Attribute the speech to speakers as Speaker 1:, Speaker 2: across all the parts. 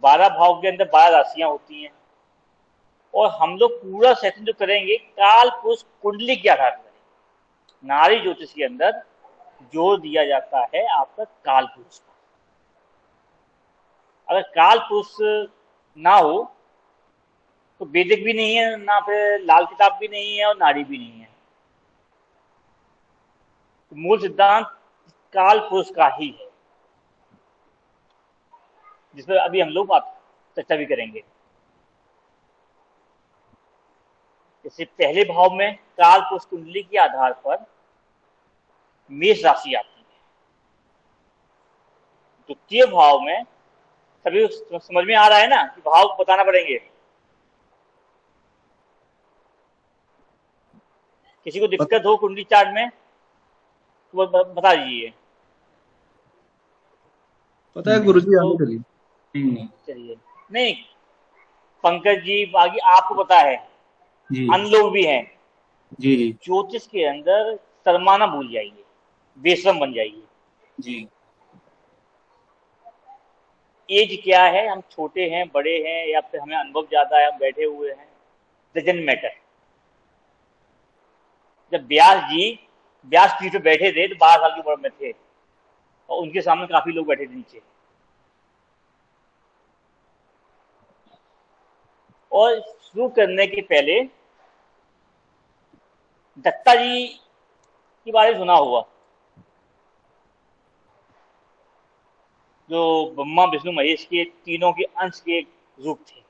Speaker 1: 12 भाव के अंदर 12 राशियां होती हैं, और हम लोग पूरा सेशन जो करेंगे काल पुरुष कुंडली के आधार पर। नारी ज्योतिष के अंदर जोर दिया जाता है आपका काल पुरुष का। अगर काल पुरुष ना हो तो वैदिक भी नहीं है, ना फिर लाल किताब भी नहीं है, और नारी भी नहीं है। तो मूल सिद्धांत काल पुरुष का ही है, जिस पर अभी हम लोग बात चर्चा भी करेंगे। जैसे पहले भाव में काल पुरुष कुंडली के आधार पर मेष राशि आती है। द्वितीय भाव में, सभी समझ में आ रहा है ना कि भाव बताना पड़ेंगे? किसी को
Speaker 2: पत,
Speaker 1: दिक्कत हो कुंडली चार्ट में तो बता दीजिए।
Speaker 2: पता है गुरुजी,
Speaker 1: तो
Speaker 2: आगे चलिए।
Speaker 3: नहीं।
Speaker 1: चलिए, नहीं, पंकज जी बाकी आपको पता है,
Speaker 3: जी
Speaker 1: अन्य लोग भी हैं।
Speaker 3: जी जी
Speaker 1: ज्योतिष के अंदर शर्माना भूल जाइए, बेशरम बन जाइए।
Speaker 3: जी।
Speaker 1: एज क्या है, हम छोटे हैं बड़े हैं, या फिर हमें अनुभव ज्यादा है, हम बैठे हुए हैं, डजंट मैटर। जब व्यास पीठ पे बैठे थे तो 12 साल की उम्र में थे, और उनके सामने काफी लोग बैठे थे नीचे। और शुरू करने के पहले दत्ता जी के बारे में सुना होगा, जो ब्रह्मा विष्णु महेश के तीनों के अंश के रूप थे,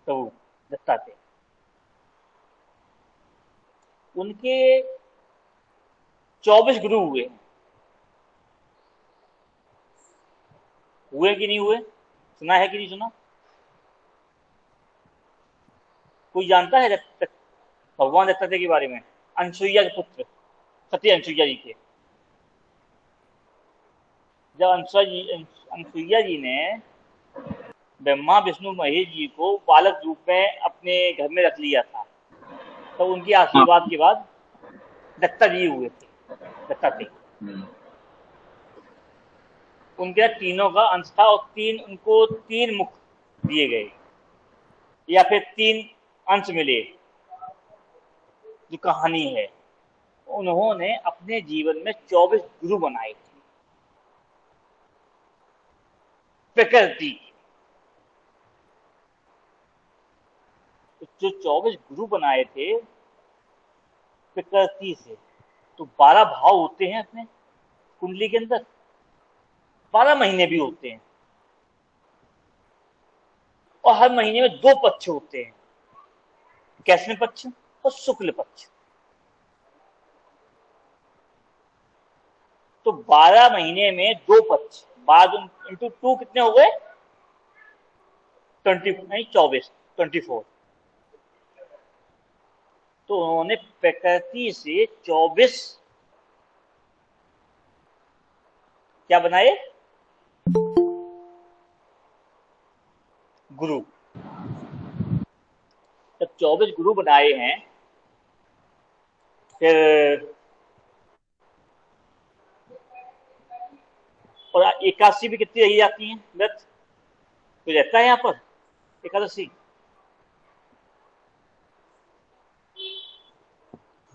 Speaker 1: प्रभु दत्ता थे। उनके 24 गुरु हुए कि नहीं हुए? सुना है कि नहीं सुना? कोई जानता है भगवान दत्तात्रेय के बारे में? अनसुईया के पुत्र, सती अनसुईया जी के। जब अनसुईया जी ने ब्रह्मा विष्णु महेश जी को बालक रूप में अपने घर में रख लिया था, तो उनके
Speaker 3: हाँ।
Speaker 1: आशीर्वाद के बाद दत्ता जी हुए थे, दत्तात्रेय। उनके तीनों का अंश था, और उनको 3 मुख दिए गए, या फिर 3 अंश मिले। जो कहानी है, उन्होंने अपने जीवन में 24 गुरु बनाए थे प्रकृति। जो 24 गुरु बनाए थे प्रकृति से, तो 12 भाव होते हैं अपने कुंडली के अंदर, 12 महीने भी होते हैं, और हर महीने में 2 पक्ष होते हैं, कैसे पक्ष और शुक्ल पक्ष। तो 12 महीने में 2 पक्ष, 12 इंटू 2 कितने हो गए? 20 नहीं, 24, 24। तो उन्होंने प्रकृति से 24 क्या बनाए? गुरु। जब 24 गुरु बनाए हैं, फिर और एकादशी भी कितनी रही जाती है व्रत? तो रहता है यहाँ पर एकादशी?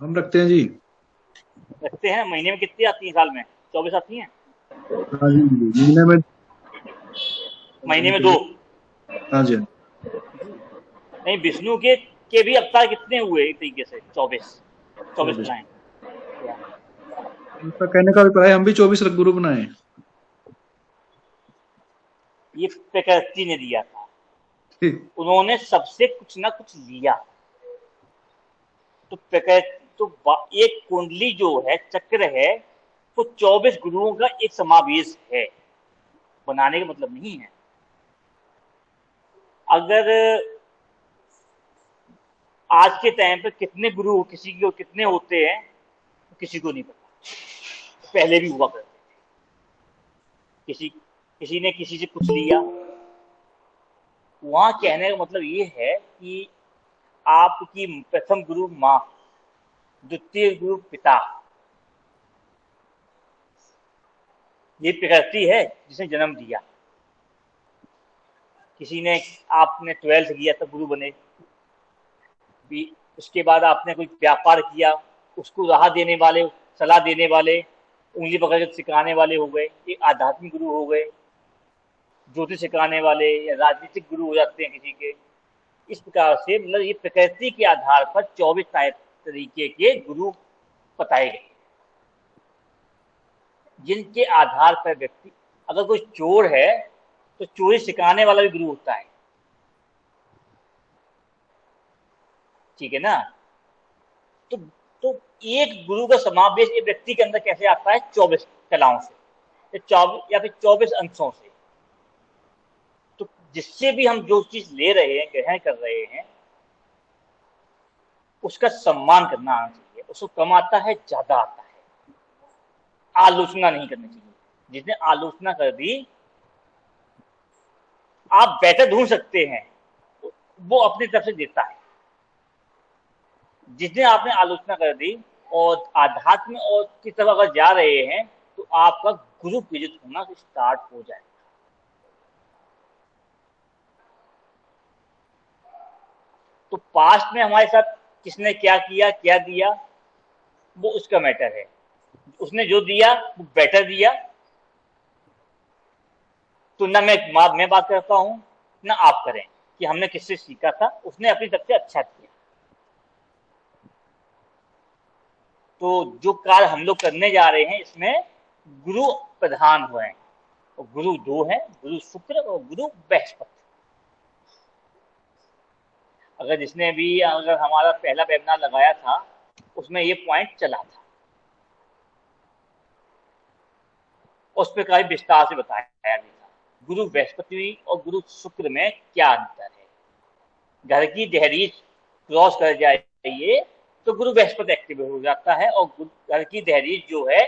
Speaker 2: हम रखते हैं जी।
Speaker 1: रखते हैं। महीने में कितनी आती है? साल में 24 आती हैं।
Speaker 2: हाँ जी, महीने में।
Speaker 1: महीने में 2।
Speaker 2: हाँ जी।
Speaker 1: नहीं, विष्णु के भी अवतार कितने हुए एक तरीके से? 24
Speaker 2: 24।
Speaker 1: बनाए।
Speaker 2: उसका कहने का अभिप्राय हम भी 24 गुरु बनाए।
Speaker 1: ये प्रकृति ने दिया था,
Speaker 2: ठीक।
Speaker 1: उन्होंने सबसे कुछ ना कुछ लिया। तो प्रकृति तो एक कुंडली जो है, चक्र है, वो 24 गुरुओं का एक समावेश है, बनाने का मतलब नहीं है। अगर आज के टाइम पे कितने गुरु किसी को कितने होते हैं तो किसी को नहीं पता। पहले भी हुआ करते थे, किसी ने किसी से कुछ लिया। वहां कहने का मतलब ये है कि आपकी प्रथम गुरु माँ, द्वितीय गुरु पिता, ये प्रकृति है जिसने जन्म दिया। किसी ने, आपने 12th किया तो गुरु बने, भी उसके बाद आपने कोई व्यापार किया, उसको राह देने वाले, सलाह देने वाले, उंगली पकड़ के सिखाने वाले हो गए, ये आध्यात्मिक गुरु हो गए। ज्योतिष सिखाने वाले या राजनीतिक गुरु हो जाते हैं किसी के। इस प्रकार से मतलब ये प्रकृति के आधार पर 24 टाइप तरीके के गुरु बताए गए, जिनके आधार पर व्यक्ति, अगर कोई चोर है तो चोरी सिखाने वाला भी गुरु होता है, ठीक है ना। तो एक गुरु का समावेश एक व्यक्ति के अंदर कैसे आता है? 24 कलाओं से, 24 या फिर 24 अंशों से। तो जिससे भी हम जो चीज ले रहे हैं, ग्रहण कर रहे हैं, उसका सम्मान करना आना चाहिए। उसको कम आता है, ज्यादा आता है, आलोचना नहीं करनी चाहिए। जिसने आलोचना कर दी, आप बेटर ढूंढ सकते हैं, वो अपनी तरफ से देता है। जिसने आपने आलोचना कर दी और आध्यात्म और की तरफ अगर जा रहे हैं, तो आपका गुरु पीड़ित होना स्टार्ट हो जाएगा। तो पास्ट में हमारे साथ किसने क्या किया, क्या दिया, वो उसका मैटर है। उसने जो दिया वो बेटर दिया, तो ना मैं बात करता हूं, ना आप करें कि हमने किससे सीखा था। उसने अपनी तरफ से अच्छा किया। तो जो कार्य हम लोग करने जा रहे हैं, इसमें गुरु प्रधान हुए हैं, और गुरु 2 हैं, गुरु शुक्र और गुरु बृहस्पति। अगर जिसने भी, अगर हमारा पहला वेबिनार लगाया था, उसमें ये पॉइंट चला था, उस पर काफी विस्तार से बताया गया था गुरु बृहस्पति और गुरु शुक्र में क्या अंतर है। घर की दहलीज क्रॉस कर जाइए तो गुरु बृहस्पति एक्टिव हो जाता है, और घर की दहलीज जो है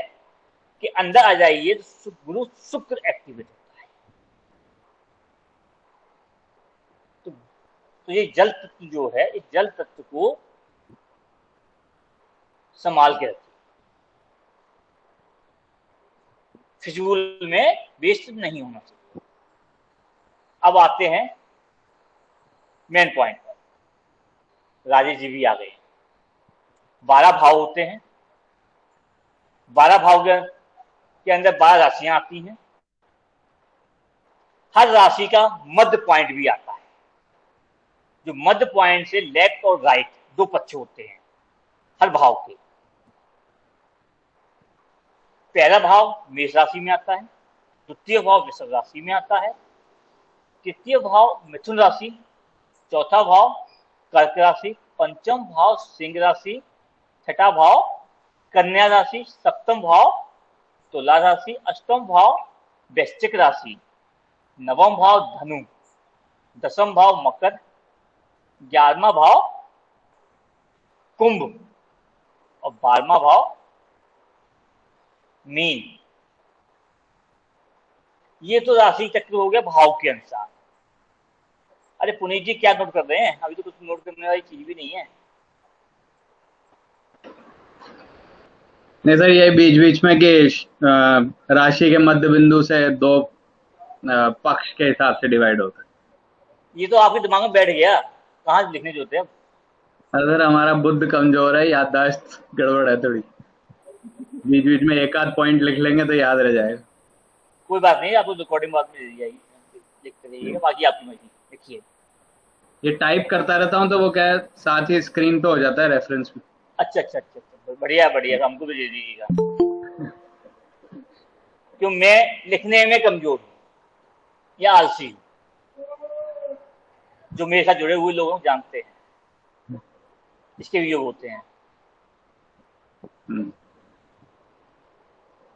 Speaker 1: कि अंदर आ जाइए तो गुरु शुक्र एक्टिवेट होता है। तो ये जल तत्व जो है, इस जल तत्व को संभाल के रखिए, फिजूल में वेस्ट नहीं होना चाहिए। अब आते हैं मेन पॉइंट पर। राजेश जी भी आ गए। 12 भाव होते हैं। 12 भाव के अंदर 12 राशियां आती हैं। हर राशि का मध्य पॉइंट भी आता है, जो मध्य पॉइंट से लेफ्ट और राइट 2 पक्ष होते हैं हर भाव के। पहला भाव मेष राशि में आता है, द्वितीय भाव वृषभ राशि में आता है, तृतीय भाव मिथुन राशि, चौथा भाव कर्क राशि, पंचम भाव सिंह राशि, छठा भाव कन्या राशि, सप्तम भाव तुला राशि, अष्टम भाव वृश्चिक राशि, नवम भाव धनु, दसम भाव मकर, 11वां भाव कुंभ और 12वां भाव मीन। ये तो राशि चक्र हो गया भाव के अनुसार। अरे पुनीत जी क्या नोट कर रहे हैं? अभी तो कुछ नोट करने वाली चीज भी नहीं है।
Speaker 4: नहीं सर, ये बीच बीच में कि राशि के मध्य बिंदु से 2 पक्ष के हिसाब से डिवाइड होता है।
Speaker 1: ये तो आपके दिमाग में बैठ गया, कहाँ लिखने जो होते हैं।
Speaker 4: सर हमारा बुद्ध कमजोर है, याददाश्त गड़बड़ है थोड़ी। बीच बीच में एक आध पॉइंट लिख लेंगे तो याद रह जाएगा।
Speaker 1: कोई बात नहीं, आपको रिकॉर्डिंग बाद में दे जाएगी, लिखते रहिएगा, बाकी आपकी मर्जी। लिखिए।
Speaker 4: ये टाइप करता रहता हूँ तो वो क्या है, साथ ही स्क्रीन पे हो जाता है रेफरेंस में।
Speaker 1: अच्छा अच्छा अच्छा अच्छा, बढ़िया बढ़िया, हमको भी दे दीजिएगा। क्यों मैं लिखने में कमजोर हूँ या आलसी हूँ, जो मेरे साथ जुड़े हुए लोग जानते हैं, इसके भी योग होते हैं।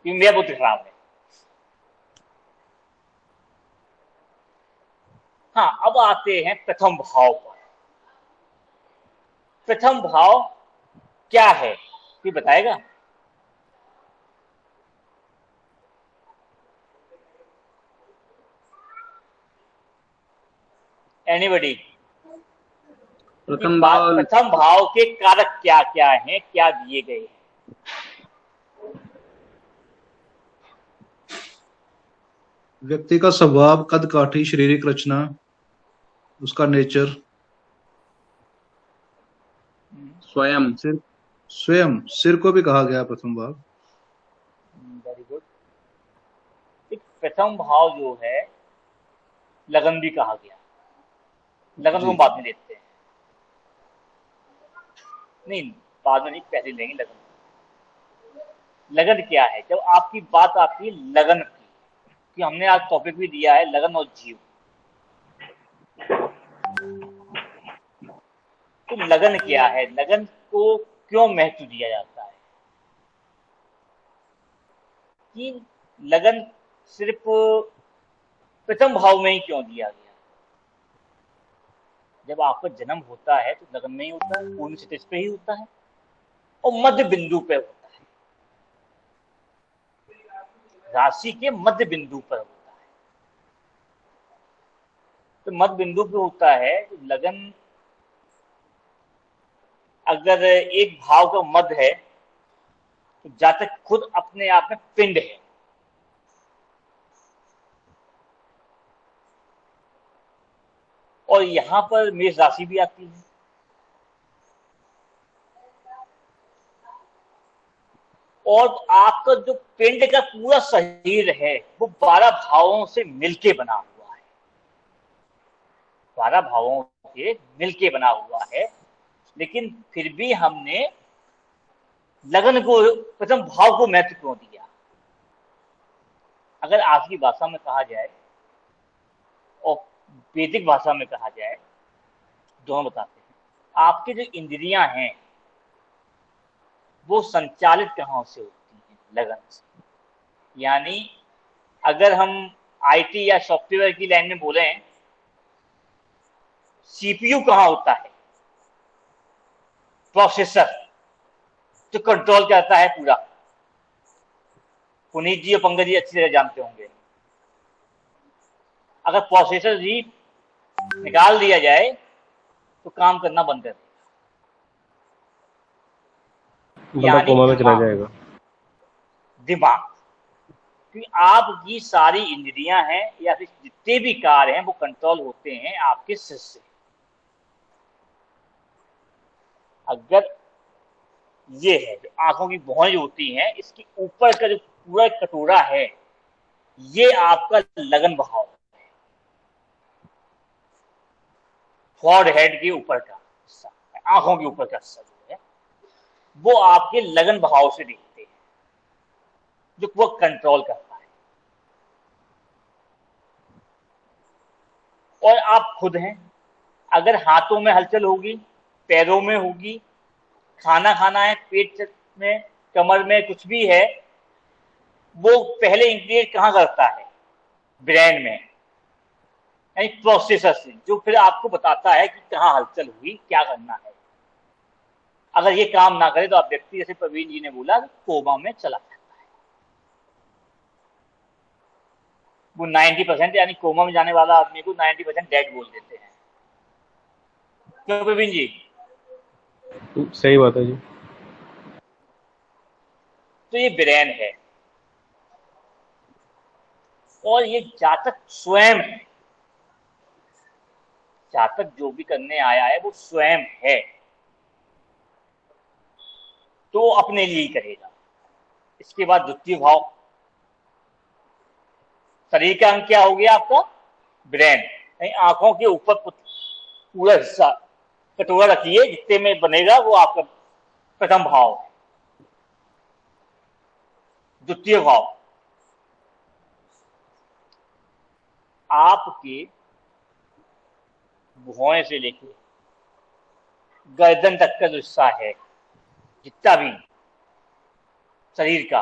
Speaker 1: क्योंकि मेरा बुद्धि खराब है। हाँ, अब आते हैं प्रथम भाव पर। प्रथम भाव क्या है ये बताएगा? एनीबडी?
Speaker 4: प्रथम
Speaker 1: भाव के कारक क्या क्या हैं, क्या दिए गए हैं?
Speaker 2: व्यक्ति का स्वभाव, कद काठी, शारीरिक रचना, उसका नेचर,
Speaker 4: स्वयं।
Speaker 2: सिर, स्वयं सिर को भी कहा गया प्रथम भाव।
Speaker 1: Very good. एक प्रथम भाव जो है लगन भी कहा गया। लगन को
Speaker 2: जी
Speaker 1: हम बाद में लेते हैं, नहीं बाद में नहीं, पहले लेंगे लगन। लगन क्या है? जब आपकी बात आती है लगन की, कि हमने आज टॉपिक भी दिया है लगन और जीव, तो लगन क्या है, लगन को क्यों महत्व दिया जाता है? कि लगन सिर्फ प्रथम भाव में ही क्यों दिया गया? जब आपका जन्म होता है तो लगन में ही होता है, पूर्ण स्थिति पे ही होता है और मध्य बिंदु पे होता है, राशि के मध्य बिंदु पर होता है। तो मध्य बिंदु पे होता है तो लगन अगर एक भाव का मध्य है तो जातक खुद अपने आप में पिंड है। और यहां पर मेष राशि भी आती है। और आपका जो पिंड का पूरा शरीर है वो 12 भावों से मिलके बना हुआ है, 12 भावों से मिलके बना हुआ है। लेकिन फिर भी हमने लगन को, प्रथम भाव को महत्व क्यों दिया? अगर आज की भाषा में कहा जाए और वैदिक भाषा में कहा जाए, दोनों बताते हैं। आपकी जो इंद्रियां हैं वो संचालित कहां से होती हैं? लगन से। यानी अगर हम आईटी या सॉफ्टवेयर की लाइन में बोले, सीपीयू कहां होता है? प्रोसेसर, जो कंट्रोल करता है पूरा। पुनीत जी और पंकज जी अच्छी तरह जानते होंगे। अगर प्रोसेसर जी निकाल दिया जाए तो काम करना बंद कर देगा,
Speaker 5: बंदा कोमा में चला
Speaker 1: दिमाग,
Speaker 5: जाएगा।
Speaker 1: दिमाग। कि आपकी सारी इंद्रियां हैं या फिर जितने भी कार्य हैं वो कंट्रोल होते हैं आपके सिर से। अगर ये है जो आंखों की भौहें जो होती हैं, इसके ऊपर का जो पूरा कटोरा है ये आपका लगन भाव है। फॉर हेड के ऊपर का हिस्सा, आंखों के ऊपर का हिस्सा जो है वो आपके लगन भाव से दिखते हैं, जो वो कंट्रोल करता है। और आप खुद हैं। अगर हाथों में हलचल होगी, पैरों में होगी, खाना खाना है पेट में, कमर में कुछ भी है, वो पहले इंक्रिएट कहां करता है? ब्रेन में, यानी प्रोसेसर से, जो फिर आपको बताता है कि कहां हलचल हुई, क्या करना है। अगर ये काम ना करे तो आप व्यक्ति, जैसे प्रवीण जी ने बोला, कोमा में चला जाता है। वो 90%, यानी कोमा में जाने वाला आदमी को 90% डेड बोल देते हैं। क्यों प्रवीण जी?
Speaker 5: सही बात है जी।
Speaker 1: तो ये ब्रेन है और ये जातक स्वयं है। जातक जो भी करने आया है वो स्वयं है, तो अपने लिए ही करेगा। इसके बाद द्वितीय भाव, शरीर का अंग क्या हो गया आपका? ब्रेन। यानी आंखों के ऊपर पूरा हिस्सा, कटोरा रखिए, जितने में बनेगा वो आपका प्रथम भाव है। द्वितीय भाव आपके भुआएं से लेके गर्दन तक का जो हिस्सा है, जितना भी शरीर का,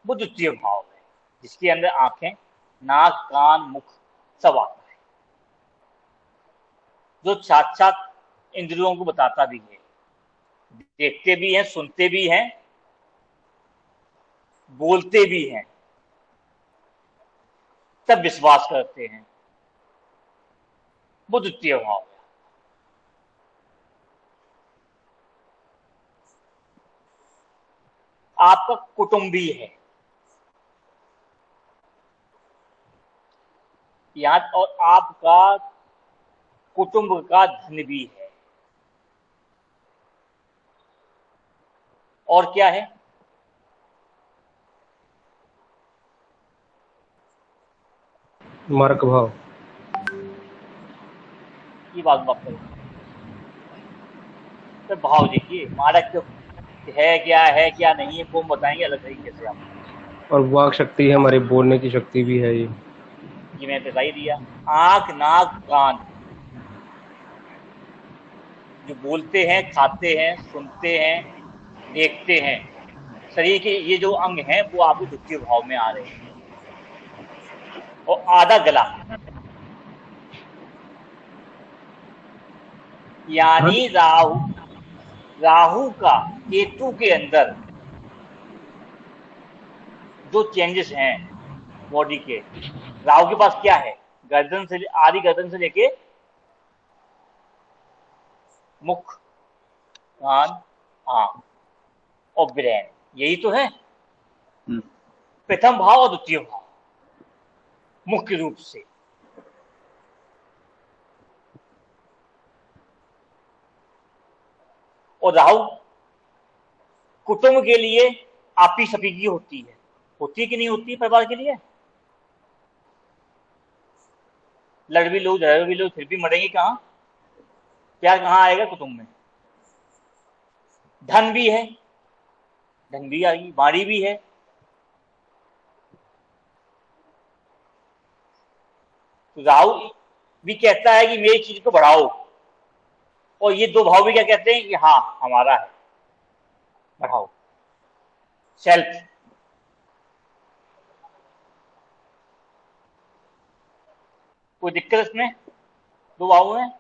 Speaker 1: वो द्वितीय भाव है, जिसके अंदर आंखें, नाक, कान, मुख सब आता है, जो साथ साथ इंद्रियों को बताता भी है। देखते भी हैं, सुनते भी हैं, बोलते भी हैं, तब विश्वास करते हैं, वो द्वितीय भाव है। आपका कुटुंबी है यहाँ, और आपका कुटुंब का धन भी है। और क्या है?
Speaker 5: मार्क भाव।
Speaker 1: ये बात करें तो भाव देखिए, मारक है क्या नहीं है, वो बताएंगे अलग तरीके से आप।
Speaker 5: और वाक शक्ति है, हमारी बोलने की शक्ति भी है ये।
Speaker 1: मैंने बता ही दिया। आंख, नाक, कान, जो बोलते हैं, खाते हैं, सुनते हैं, देखते हैं, शरीर के ये जो अंग हैं वो आपके द्वितीय भाव में आ रहे हैं। और आधा गला, यानी राहु का केतु के अंदर जो चेंजेस हैं बॉडी के, राहु के पास क्या है? गर्दन से, आधी गर्दन से लेके मुख, कान, आंख और ब्रेन, यही तो है प्रथम भाव और द्वितीय भाव मुख्य रूप से। और राहु कुटुंब के लिए आपी सपीकी होती है कि नहीं होती? परिवार के लिए लड़ भी लो, झगड़ भी लो, फिर भी मरेंगे कहाँ? प्यार कहाँ आएगा? कुटुंब में। धन भी है, धन भी आएगी, बाड़ी भी है। तो राहु भी कहता है कि मेरी चीज को बढ़ाओ, और ये दो भाव भी क्या कहते हैं कि हाँ हमारा है, बढ़ाओ, सेल्फ। कोई दिक्कत इसमें दो भावों में?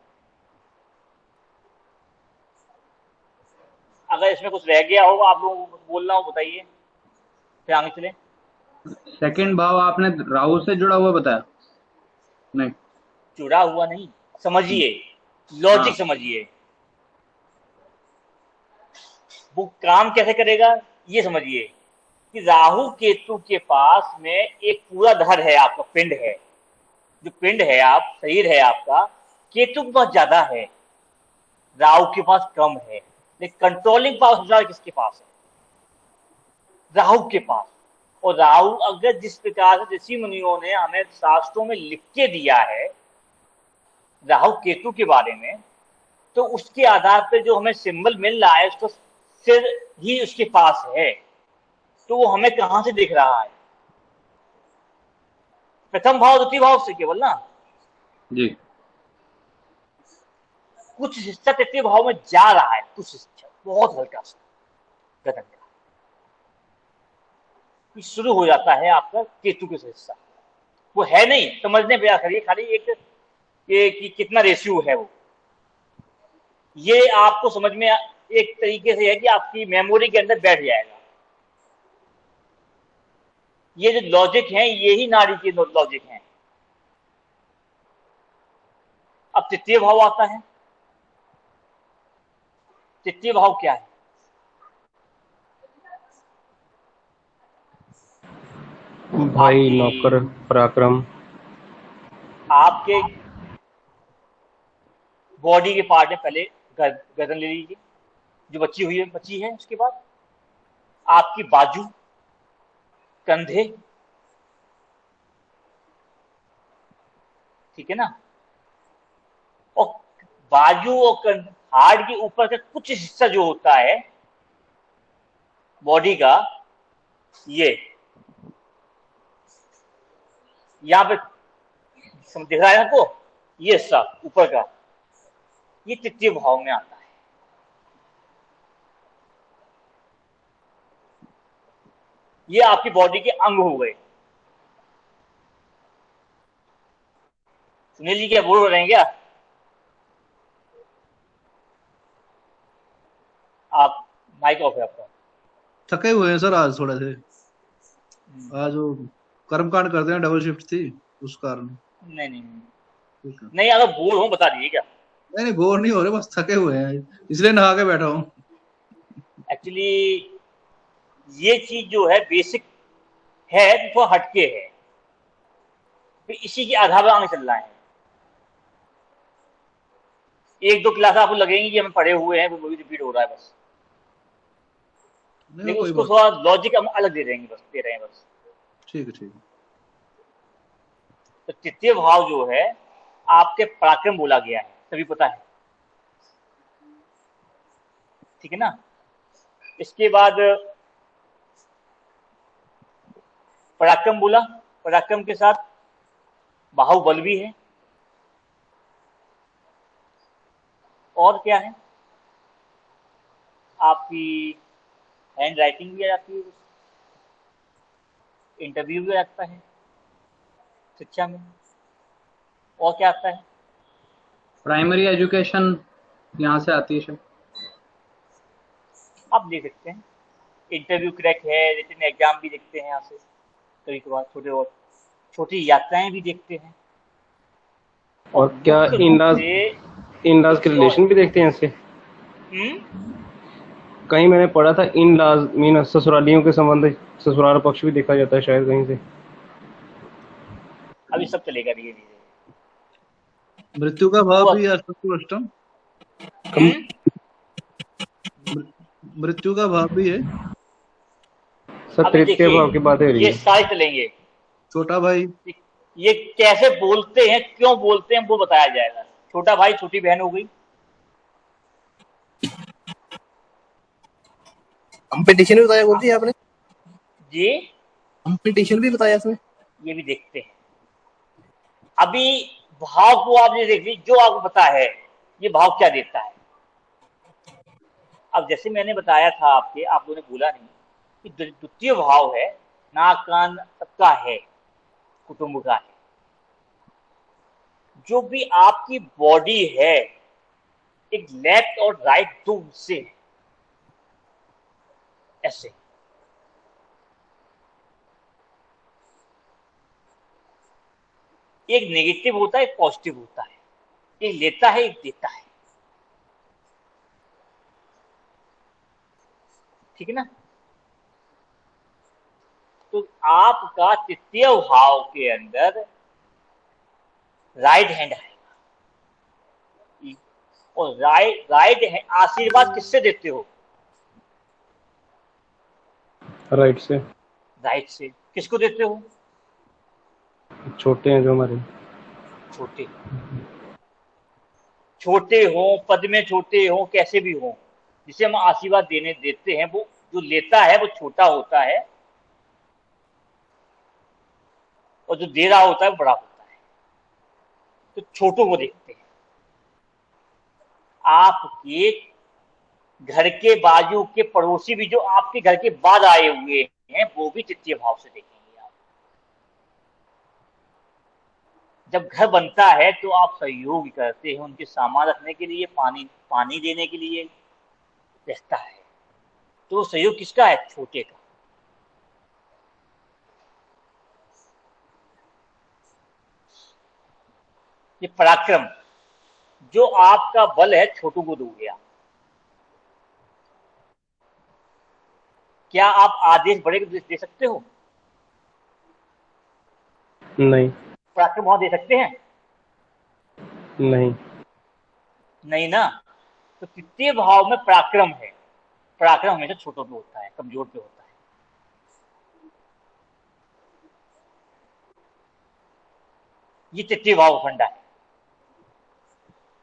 Speaker 1: अगर इसमें कुछ रह गया हो, आप लोगों को बोलना हो बताइए, फिर आगे चले।
Speaker 4: सेकंड भाव आपने राहु से जुड़ा हुआ बताया? नहीं,
Speaker 1: जुड़ा हुआ नहीं, समझिए, लॉजिक
Speaker 4: हाँ।
Speaker 1: समझिए, वो काम कैसे करेगा ये समझिए कि राहु केतु के पास में एक पूरा धर है, आपका पिंड है, जो पिंड है, आप शरीर है आपका, केतु के पास ज्यादा है, राहु के पास कम है। लेकिन कंट्रोलिंग पावर किसके पास है? राहु के पास। और राहु अगर जिस प्रकार से ऋषि मुनियों ने हमें शास्त्रों में लिख के दिया है राहु केतु के बारे में, तो उसके आधार पर जो हमें सिंबल मिल रहा है उसको सिर ही उसके पास है, तो वो हमें कहां से दिख रहा है? प्रथम भाव द्वितीय भाव से केवल ना
Speaker 4: जी।
Speaker 1: कुछ हिस्सा तृतीय भाव में जा रहा है, कुछ हिस्सा बहुत हल्का सा गगन का शुरू हो जाता है आपका केतु के हिस्सा। वो है नहीं, समझने प्रयास करिए, खाली एक कि कितना रेशियो है वो, ये आपको समझ में एक तरीके से है कि आपकी मेमोरी के अंदर बैठ जाएगा। ये जो लॉजिक है ये ही नाड़ी के लॉजिक हैं। अब तृतीय भाव आता है। तृतीय भाव क्या है?
Speaker 5: भाई, नौकर, पराक्रम।
Speaker 1: आपके बॉडी के पार्ट में पहले गर्दन ले लीजिए, जो बची है, उसके बाद आपकी बाजू, कंधे, ठीक है ना, और बाजू और हार्ट के ऊपर का कुछ हिस्सा जो होता है बॉडी का, ये यहां पे दिख रहा है आपको, ये हिस्सा ऊपर का, ये तृतीय भाव में आता है। ये आपकी बॉडी के अंग हो गए। सुनील जी क्या बोल रहे हैं क्या आप? माइक ऑफ है आपका।
Speaker 2: थके हुए हैं सर आज थोड़े से, आज वो कर्मकांड करते हैं, डबल शिफ्ट थी उस कारण।
Speaker 1: नहीं, अगर बोर हो बता दीजिए क्या।
Speaker 2: नहीं बोर नहीं हो रहे, बस थके हुए हैं, इसलिए नहा के बैठा हूँ।
Speaker 1: एक्चुअली ये चीज जो है बेसिक है, तो हटके है, तो इसी के आधार पर आगे चल रहा है। एक दो क्लास आपको लगेंगी कि हम पढ़े हुए हैं, वो भी रिपीट हो रहा है बस,
Speaker 2: नहीं
Speaker 1: लेकिन
Speaker 2: कोई
Speaker 1: उसको
Speaker 2: बात
Speaker 1: थोड़ा लॉजिक हम अलग दे देंगे, बस दे रहे हैं बस।
Speaker 2: ठीक है ठीक है।
Speaker 1: तो तृतीय भाव जो है आपके पराक्रम बोला गया है, सभी पता है, ठीक है ना। इसके बाद पराक्रम बोला, पराक्रम के साथ बाहुबल भी है, और क्या है, आपकी हैंड राइटिंग भी आ जाती है, इंटरव्यू भी आता है शिक्षा में, और क्या आता है,
Speaker 4: प्राइमरी एजुकेशन यहाँ से आती है शायद।
Speaker 1: आप देख सकते हैं, इंटरव्यू क्रैक है, रिटन एग्जाम भी देखते हैं यहाँ से, कभी कभार छोटे और छोटी यात्राएं भी देखते हैं।
Speaker 5: और क्या
Speaker 1: मुख्य रूप
Speaker 5: इन-लॉज
Speaker 1: से
Speaker 5: इन-लॉज के रिलेशन भी देखते हैं इससे? कहीं मैंने पढ़ा था इन-लॉज मीन ससुरालियों के संबंध, ससुराल पक्ष भी देखा जाता है शायद कहीं से।
Speaker 1: अभी सब चलेगा धीरे धीरे।
Speaker 2: मृत्यु का भाव भी है अष्टम अष्टम। मृत्यु का भाव भी है।
Speaker 5: सर
Speaker 1: अभी
Speaker 5: तृतीय भाव की बात हो रही
Speaker 1: ये
Speaker 5: है।
Speaker 1: सारे चलेंगे,
Speaker 2: छोटा भाई,
Speaker 1: ये कैसे बोलते हैं, क्यों बोलते हैं, वो बताया जाएगा। छोटा भाई छोटी बहन हो गई,
Speaker 6: कंपटीशन भी बताया बोलती है आपने,
Speaker 1: जी
Speaker 6: कंपटीशन भी बताया इसमें।
Speaker 1: ये भी देखते हैं। अभी भाव को आपने देख ली, जो आपको पता है ये भाव क्या देता है। अब जैसे मैंने बताया था आपके, आप लोगों ने बोला नहीं कि द्वितीय भाव है, नाक कान सबका है, कुटुंब का है। जो भी आपकी बॉडी है, एक लेफ्ट और राइट दो हिस्से हैं, ऐसे। एक नेगेटिव होता है, एक पॉजिटिव होता है, एक लेता है, एक देता है, ठीक है ना। तो आपका तृतीय भाव के अंदर राइट हैंड है, और राइट हैंड आशीर्वाद किससे देते हो?
Speaker 5: राइट से।
Speaker 1: राइट से। किसको देते हो?
Speaker 5: छोटे हैं जो हमारे।
Speaker 1: छोटे छोटे हो, पद में छोटे हो, कैसे भी हो, जिसे हम आशीर्वाद देते हैं, वो जो लेता है वो छोटा होता है, और जो दे रहा होता है वो बड़ा होता है। तो छोटों को देखते हैं। आपके घर के बाजू के पड़ोसी भी जो आपके घर के बाद आए हुए हैं, वो भी तृतीय भाव से देखेंगे आप। जब घर बनता है तो आप सहयोग करते हैं, उनके सामान रखने के लिए, पानी देने के लिए रहता है। तो सहयोग किसका है? छोटे का। ये पराक्रम, जो आपका बल है, छोटों को दोगे आप। क्या आप आदेश बड़े को दे सकते हो?
Speaker 5: नहीं।
Speaker 1: पराक्रम वहां दे सकते हैं?
Speaker 5: नहीं।
Speaker 1: नहीं ना। तो तृतीय भाव में पराक्रम है। पराक्रम हमेशा छोटों पे होता है, कमजोर पे होता है। ये तृतीय भाव फंडा है।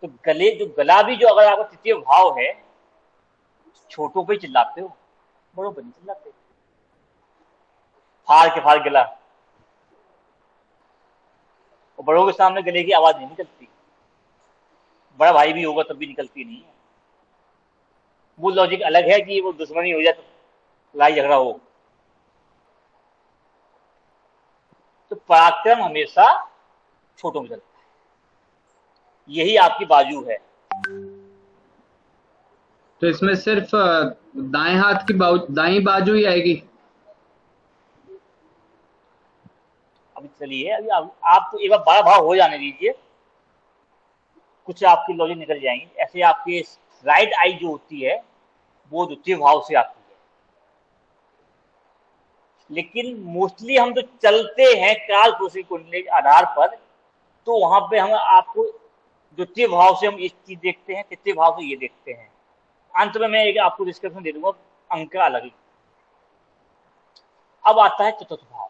Speaker 1: तो जो गला भी, जो अगर आपका तृतीय भाव है, छोटों पे चिल्लाते हो, बड़ों पे नहीं चिल्लाते। फाड़ गला, और बड़ों के सामने गले की आवाज नहीं निकलती। बड़ा भाई भी होगा तब भी निकलती नहीं है। वो लॉजिक अलग है कि वो दुश्मनी हो जाए तो लड़ाई झगड़ा हो। तो पराक्रम हमेशा छोटों में चलता है। यही आपकी बाजू है।
Speaker 4: तो इसमें सिर्फ दाएं हाथ की दाईं बाजू ही आएगी।
Speaker 1: अभी चलिए, अभी आप एक बार 12 भाव हो जाने दीजिए, कुछ आपकी लॉजिक निकल जाएंगी। ऐसे आपके राइट आई जो होती है वो द्वितीय भाव से आती है। लेकिन मोस्टली हम जो चलते हैं काल कुंडली के आधार पर, तो वहां पे हम आपको द्वितीय भाव से हम एक चीज देखते हैं, तृतीय भाव से ये देखते हैं। अंत में मैं एक आपको डिस्क्रिप्शन दे दूंगा, अंक का अलग ही। अब आता है चतुर्थ भाव।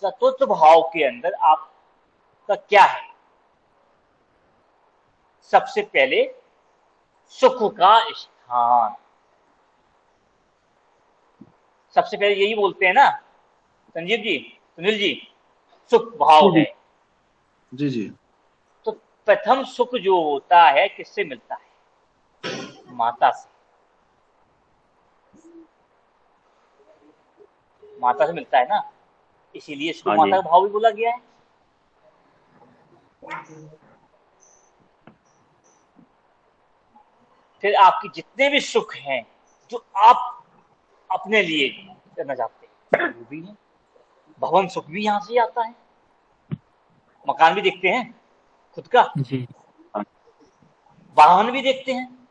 Speaker 1: चतुर्थ भाव के अंदर आपका क्या है? सबसे पहले सुख का स्थान। सबसे पहले यही बोलते हैं ना संजीव जी, सुनील जी, सुख भाव है।
Speaker 2: जी जी।
Speaker 1: तो प्रथम सुख जो होता है किससे मिलता है? माता से। माता से मिलता है ना, इसीलिए इसको
Speaker 5: हाँ
Speaker 1: माता
Speaker 5: जी।
Speaker 1: का भाव भी बोला गया है। फिर आपके जितने भी सुख हैं जो आप अपने लिए करना चाहते हैं वो भी है। भवन सुख भी यहां से आता है। मकान भी देखते हैं खुद का,
Speaker 3: जी
Speaker 1: वाहन भी देखते हैं।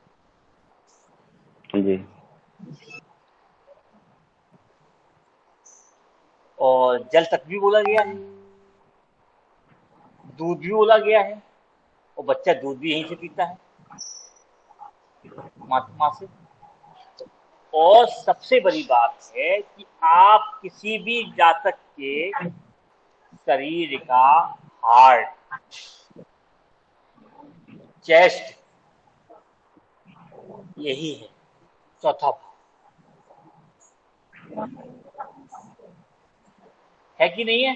Speaker 5: जी।
Speaker 1: और जल तक भी बोला गया है, दूध भी बोला गया है, और बच्चा दूध भी यहीं से पीता है, माँ से। और सबसे बड़ी बात है कि आप किसी भी जातक के शरीर का हार्ट, चेस्ट, यही है चौथा भाव, है कि नहीं है?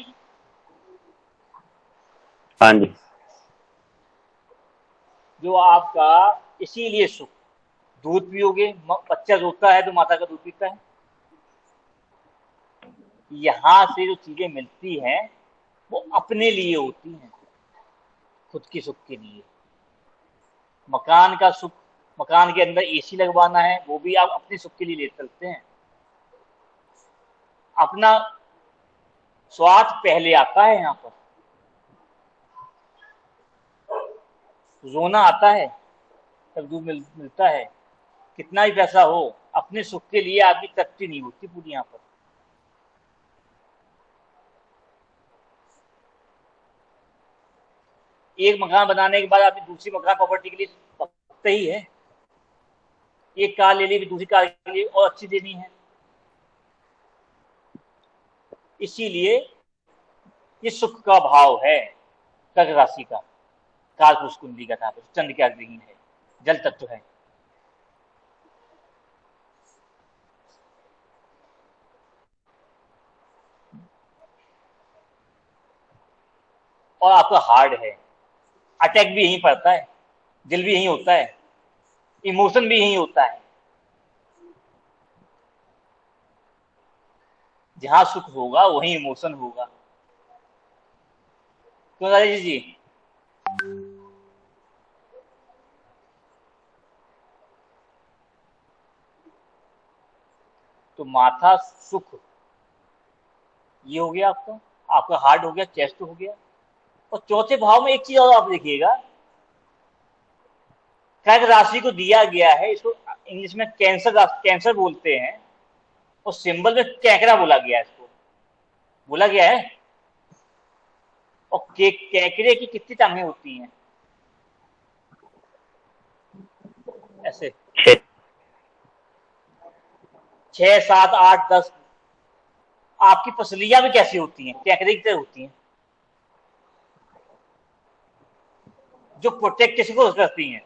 Speaker 5: हाँ जी।
Speaker 1: जो आपका, इसीलिए सुख, दूध पियोगे, बच्चा रोता है तो माता का दूध पीता है। यहां से जो चीजें मिलती हैं वो अपने लिए होती हैं, खुद की सुख के लिए। मकान का सुख, मकान के अंदर एसी लगवाना है, वो भी आप अपने सुख के लिए ले चलते हैं। अपना स्वार्थ पहले आता है। यहाँ पर रोना आता है तब दूध मिलता है। कितना भी पैसा हो, अपने सुख के लिए आदमी तृप्ति नहीं होती पूरी। यहाँ पर एक मकान बनाने के बाद आदमी दूसरी मकान प्रॉपर्टी के लिए पकता ही है। एक कार ले ली, दूसरी कार के लिए और अच्छी देनी है। इसीलिए ये सुख का भाव है कर्क राशि का, कालपुरुष कुंडली का था, चंद्र का ग्रहण है, जल तत्व है। और आपका हार्ड है, अटैक भी यहीं पड़ता है, दिल भी यहीं होता है, इमोशन भी यहीं होता है। जहां सुख होगा वहीं इमोशन होगा। क्यों राजेश जी? तो माथा सुख ये हो गया आपका, आपका हार्ट हो गया, चेस्ट हो गया। और चौथे भाव में एक चीज और आप देखिएगा, कर्क राशि को दिया गया है, इसको इंग्लिश में कैंसर बोलते हैं, और सिंबल में कैकड़ा बोला गया है, इसको बोला गया है। और कैकड़े की कितनी टांगें होती हैं? ऐसे 6, 7, 8, 10। आपकी पसलियां भी कैसी होती हैं? कैकड़े की तरह होती हैं, जो प्रोटेक्ट किसको करती हैं?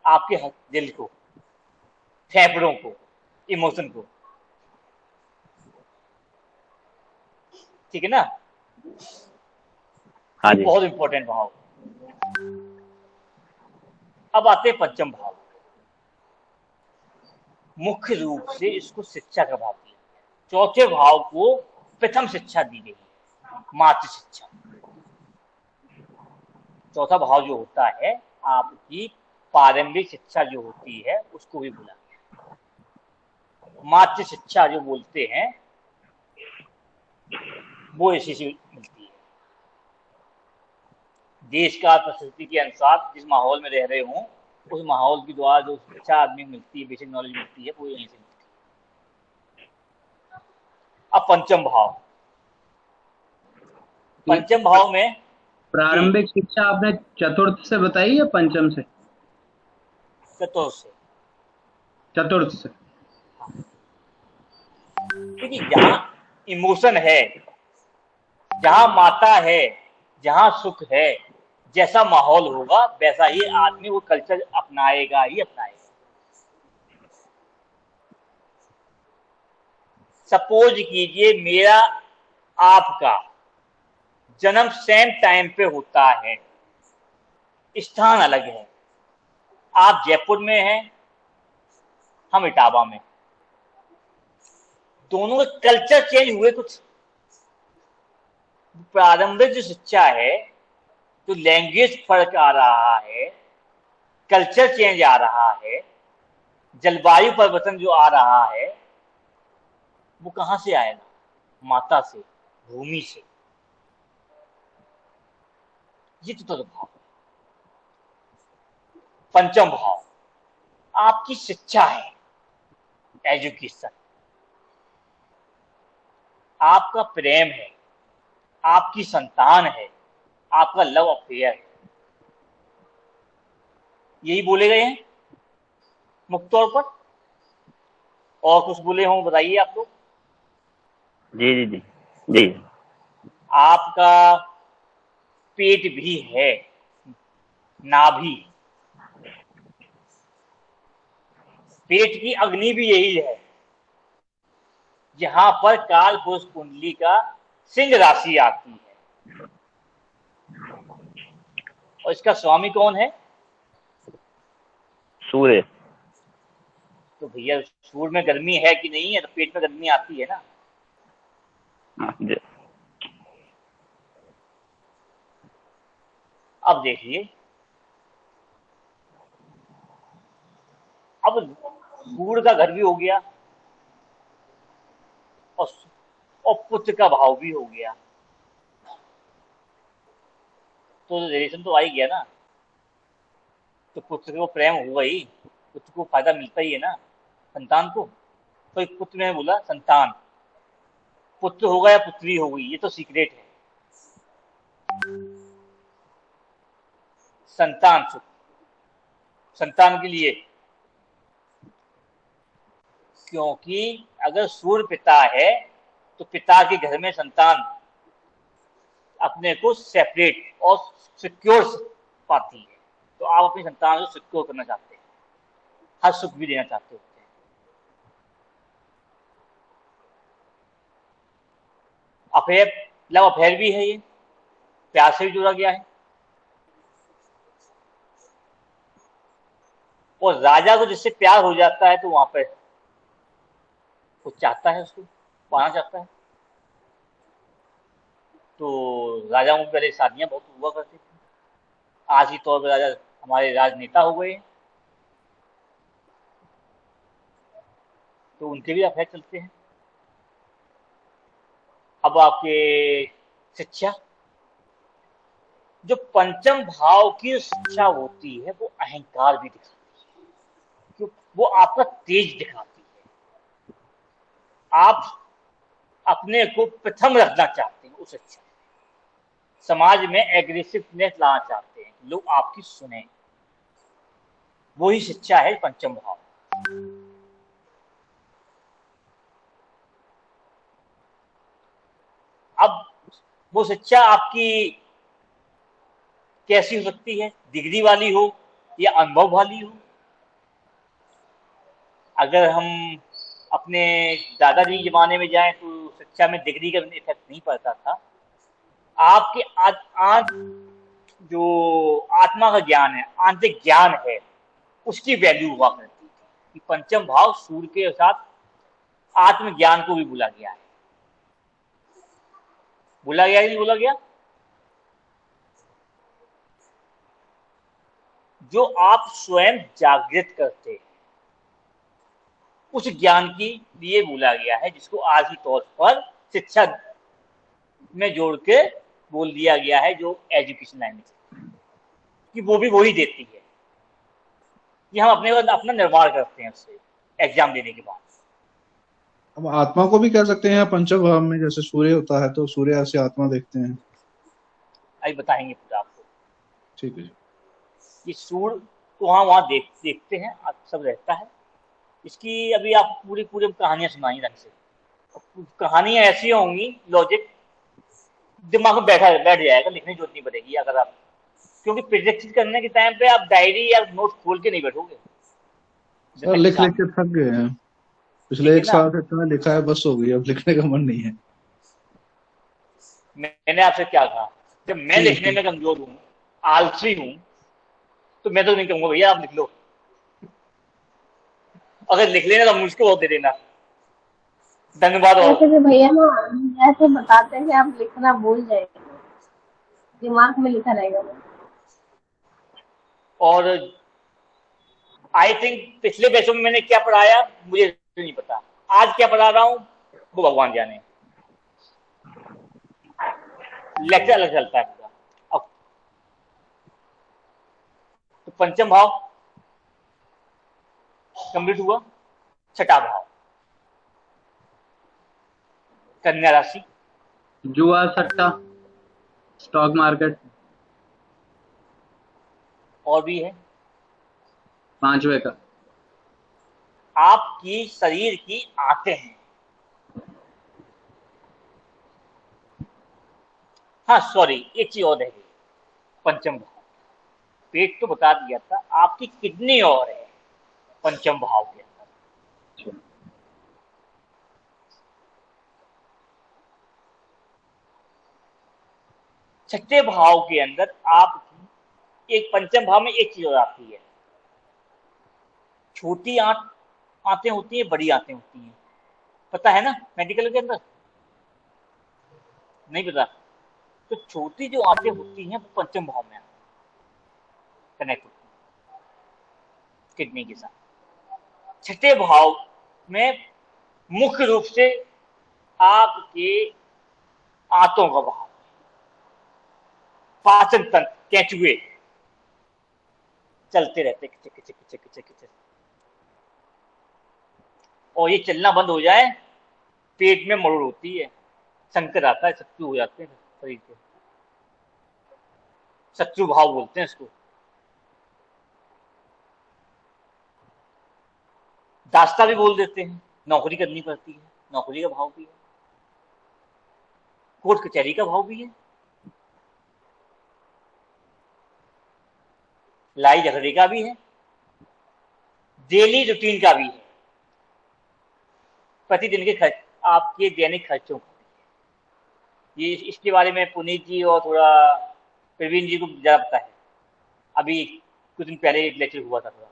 Speaker 1: आपके दिल को, फेफड़ों को, इमोशन को। ठीक है ना?
Speaker 5: हाँ जी।
Speaker 1: बहुत इंपॉर्टेंट भाव। अब आते हैं पंचम भाव। मुख्य रूप से इसको शिक्षा का भाव दिया। चौथे भाव को प्रथम शिक्षा दी गई, मातृ शिक्षा। चौथा भाव जो होता है आपकी प्रारंभिक शिक्षा जो होती है, उसको भी बोला गया। मातृ शिक्षा जो बोलते हैं वो इसी से मिलती है। देश का परिस्थिति के अनुसार जिस माहौल में रह रहे हों, उस माहौल के द्वारा जो शिक्षा आदमी मिलती है, बेसिक नॉलेज मिलती है, वो यहीं से मिलती है। अब पंचम भाव। पंचम भाव में
Speaker 4: प्रारंभिक शिक्षा आपने चतुर्थ से बताई या पंचम से?
Speaker 1: चतुर्थ से।
Speaker 4: चतुर्थ से।
Speaker 1: क्योंकि जहां इमोशन है, जहां माता है, जहां सुख है, जैसा माहौल होगा वैसा ही आदमी वो कल्चर अपनाएगा ही अपनाएगा। सपोज कीजिए मेरा आपका जन्म सेम टाइम पे होता है, स्थान अलग है। आप जयपुर में हैं, हम इटावा में। दोनों के कल्चर चेंज हुए कुछ। प्रारंभिक जो शिक्षा है, जो लैंग्वेज फर्क आ रहा है, कल्चर चेंज आ रहा है, जलवायु परिवर्तन जो आ रहा है, वो कहां से आएगा? माता से, भूमि से। ये चतुर्थ भाव। पंचम भाव आपकी शिक्षा है, एजुकेशन। आपका प्रेम है, आपकी संतान है, आपका लव अफेयर है। यही बोले गए हैं मुक्त तौर पर। और कुछ बोले हों बताइए आप लोग।
Speaker 7: जी जी जी जी।
Speaker 1: आपका पेट भी है, नाभि। पेट की अग्नि भी यही है, जहां पर काल पुरुष कुंडली का सिंह राशि आती है। और इसका स्वामी कौन है?
Speaker 7: सूर्य।
Speaker 1: तो भैया सूर्य में गर्मी है कि नहीं है? तो पेट में गर्मी आती है ना।
Speaker 7: जी।
Speaker 1: अब देखिए, अब सूर्य का घर भी हो गया और पुत्र का भाव भी हो गया, तो रिलेशन तो आ ही गया ना। तो पुत्र को प्रेम हुआ ही, पुत्र को फायदा मिलता ही है ना संतान को। तो एक पुत्र ने बोला संतान, पुत्र होगा या पुत्री होगी ये तो सीक्रेट है। संतान सुख, संतान के लिए। क्योंकि अगर सूर्य पिता है तो पिता के घर में संतान अपने को सेपरेट और सिक्योर पाती है। तो आप अपनी संतान को सिक्योर करना चाहते हैं, हर सुख भी देना चाहते होते हैं। अफेयर, लव अफेयर भी है, ये प्यार से भी जुड़ा गया है। और राजा को जिससे प्यार हो जाता है तो वहां पर वो चाहता है, उसको पाना चाहता है। तो राजाओं की पहले शादियां बहुत हुआ करती थी। आज के तौर पर राजा हमारे राजनेता हो गए, तो उनके भी अफेयर चलते हैं। अब आपके शिक्षा, जो पंचम भाव की शिक्षा होती है वो अहंकार भी दिखाती है, क्यों? वो आपका तेज दिखाती है। आप अपने को प्रथम रखना चाहते हैं उस शिक्षा। समाज में एग्रेसिवनेस लाना चाहते हैं, लोग आपकी सुने। वही शिक्षा है पंचम भाव। अब वो शिक्षा आपकी कैसी हो सकती है? डिग्री वाली हो या अनुभव वाली हो। अगर हम अपने दादाजी के जमाने में जाएं तो शिक्षा में डिग्री का इफेक्ट नहीं पड़ता था। आपके जो आत्मा का ज्ञान है, आंतरिक ज्ञान है, उसकी वैल्यू हुआ करती थी। कि पंचम भाव सूर्य के साथ आत्मज्ञान को भी बोला गया है। बोला गया कि बोला गया? जो आप स्वयं जागृत करते हैं उस ज्ञान के लिए बोला गया है, जिसको आज के तौर पर शिक्षा में जोड़ के बोल दिया गया है, जो एजुकेशन लैंग्वेज कि वो भी वही देती है कि हम अपना निर्माण करते हैं उससे एग्जाम देने के बाद।
Speaker 2: अब आत्मा को भी कह सकते हैं पंचम भाव में, जैसे सूर्य होता है तो सूर्य से आत्मा देखते हैं।
Speaker 1: अभी बताएंगे पूरा आपको।
Speaker 2: ठीक है जी।
Speaker 1: ये सूर तो वहाँ देखते हैं, आप सब रहता है। इसकी अभी आप पूरी कहानियां सुनाई ढंग से। कहानियां ऐसी होंगी, लॉजिक दिमाग में बैठ जाएगा, लिखने की जरूरत नहीं पड़ेगी अगर आप, क्योंकि प्रेडिक्शन करने के टाइम पे आप डायरी या नोट खोल के नहीं बैठोगे।
Speaker 2: सर लिख लिख के थक गए हैं, पिछले
Speaker 1: ठीक है
Speaker 2: 1
Speaker 1: ना?
Speaker 2: साल से इतना लिखा है, बस हो गई, अब लिखने का मन नहीं है।
Speaker 1: मैंने आपसे क्या कहा, जब मैं
Speaker 2: ठीक है,
Speaker 1: लिखने में कमजोर हूँ, आलसी हूँ, तो मैं तो नहीं कहूंगा भैया आप लिख लो। अगर लिख लेना तो मुझको बहुत दे देना। धन्यवाद।
Speaker 8: ऐसे भी भैया ना ऐसे बताते हैं कि आप लिखना भूल जाएंगे, दिमाग में लिखा रहेगा वो।
Speaker 1: और आई थिंक पिछले बैचों में मैंने क्या पढ़ाया मुझे नहीं पता, आज क्या पढ़ा रहा हूँ वो भगवान जाने। लेक्चर अलग चलता है पूरा। अब तो पंचम भाव कंप्लीट हुआ, छठा भाव कन्या राशि।
Speaker 4: जुआ सट्टा, स्टॉक मार्केट,
Speaker 1: और भी है
Speaker 4: 5वें का।
Speaker 1: आपकी शरीर की आंतें हैं। हाँ सॉरी, एक चीज और है, पंचम भाव, पेट तो बता दिया था, आपकी किडनी और है पंचम भाव के अंदर। छठे भाव के अंदर आपकी एक पंचम भाव में एक चीज और आती है, छोटी आंतें होती है, बड़ी आंतें होती हैं, पता है ना मेडिकल के अंदर? नहीं पता? तो छोटी जो आंतें होती हैं वो पंचम भाव में कनेक्ट होती हैं किडनी के साथ। छठे भाव में मुख्य रूप से आपके आंतों का भाव, पाचन तंत्र, केंचुए चलते रहते किचक किचक किचक किचक किचक, और ये चलना बंद हो जाए पेट में मरोड़ होती है, संकट आता है, शत्रु हो जाते हैं शरीर के, शत्रु भाव बोलते हैं इसको। दास्ता भी बोल देते हैं, नौकरी करनी पड़ती है, नौकरी का भाव भी है, कोर्ट कचहरी का भाव भी है, लड़ाई झगड़े का भी है, डेली रूटीन का भी है, प्रतिदिन के खर्च, आपके दैनिक खर्चों का भी है। ये इसके बारे में पुनीत जी और थोड़ा प्रवीण जी को ज्यादा पता है। अभी कुछ दिन पहले एक लेक्चर हुआ था, थोड़ा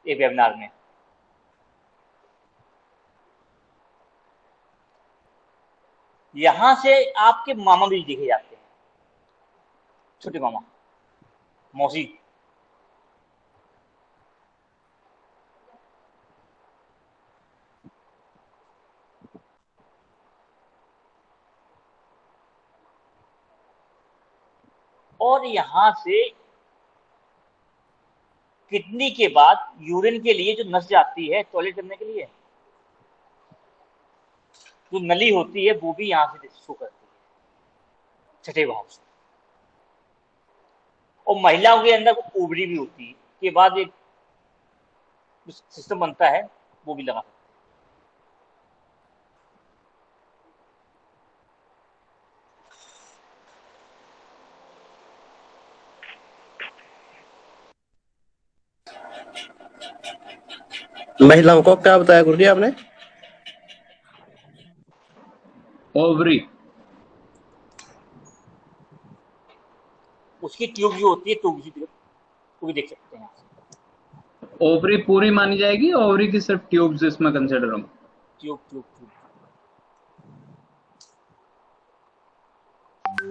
Speaker 1: एक वेबिनार में। यहां से आपके मामा भी देखे जाते हैं, छोटे मामा, मौसी, और यहां से किडनी के बाद यूरिन के लिए जो नस जाती है टॉयलेट करने के लिए, जो नली होती है वो भी यहां से शो करती है छठे भाव से। और महिलाओं के अंदर ओवरी भी होती है, के बाद एक सिस्टम बनता है वो भी लगा सकते हैं।
Speaker 6: महिलाओं को क्या बताया गुरुजी आपने?
Speaker 4: ओवरी,
Speaker 1: उसकी ट्यूब जो होती है ट्यूब भी देख सकते हैं यहाँ से।
Speaker 4: ओवरी पूरी मानी जाएगी, ओवरी की सिर्फ ट्यूब्स इसमें कंसिडर होंगे।
Speaker 1: ट्यूब ट्यूब ट्यूब,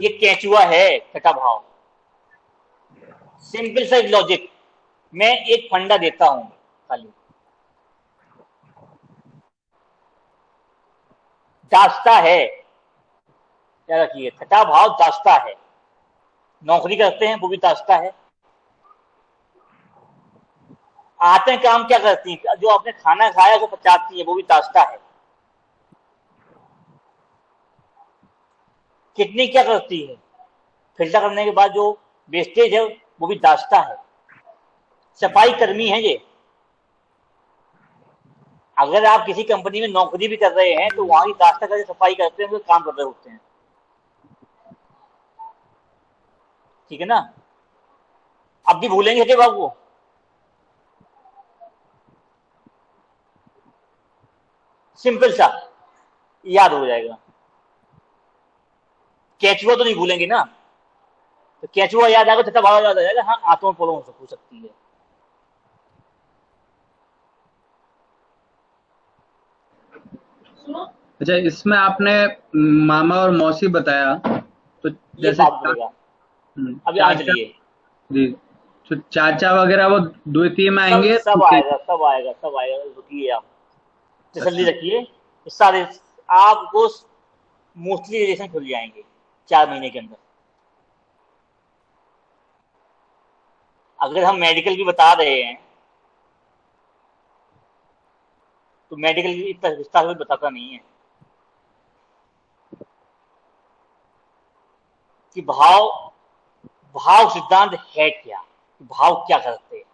Speaker 1: ये केंचुआ है छठा भाव। सिंपल सा लॉजिक, मैं एक फंडा देता हूं खाली, दास्ता है, क्या रखिए, छठा भाव दास्ता है, नौकरी करते हैं वो भी दास्ता है। आते काम क्या करती हैं, जो आपने खाना खाया वो पचाती है वो भी दास्ता है। किडनी क्या करती है, फिल्टर करने के बाद जो वेस्टेज है वो भी दास्ता है, सफाई कर्मी है ये। अगर आप किसी कंपनी में नौकरी भी कर रहे हैं तो वहां की दास्ता करके सफाई करते हैं, वो काम कर रहे होते हैं, ठीक है ना। अब भी भूलेंगे थे बाबू, सिंपल सा याद हो जाएगा। केचुआ तो नहीं भूलेंगे ना, तो केचुआ याद आएगा, छठा भाव याद आ जाएगा, हाँ आत्मा प्रॉब्लम हो सकती है।
Speaker 4: अच्छा, इसमें आपने मामा और मौसी बताया, तो
Speaker 1: ये
Speaker 4: जैसे
Speaker 1: बात बोलेगा अभी आगे
Speaker 4: चाचा,
Speaker 1: चलिए।
Speaker 4: जी, तो चाचा वगैरह वो द्वितीय में
Speaker 1: सब
Speaker 4: आएंगे?
Speaker 1: सब आएगा, सब आएगा, सब आएगा, रुकिए आप, तसल्ली
Speaker 4: अच्छा,
Speaker 1: रखिए। ये सारे आपको मोस्टली रिलेशन खुल जाएंगे 4 महीने के अंदर। अगर हम मेडिकल भी बता रहे हैं तो मेडिकल इतना विस्तार में बताता नहीं है कि भाव भाव सिद्धांत है क्या, भाव क्या करते हैं।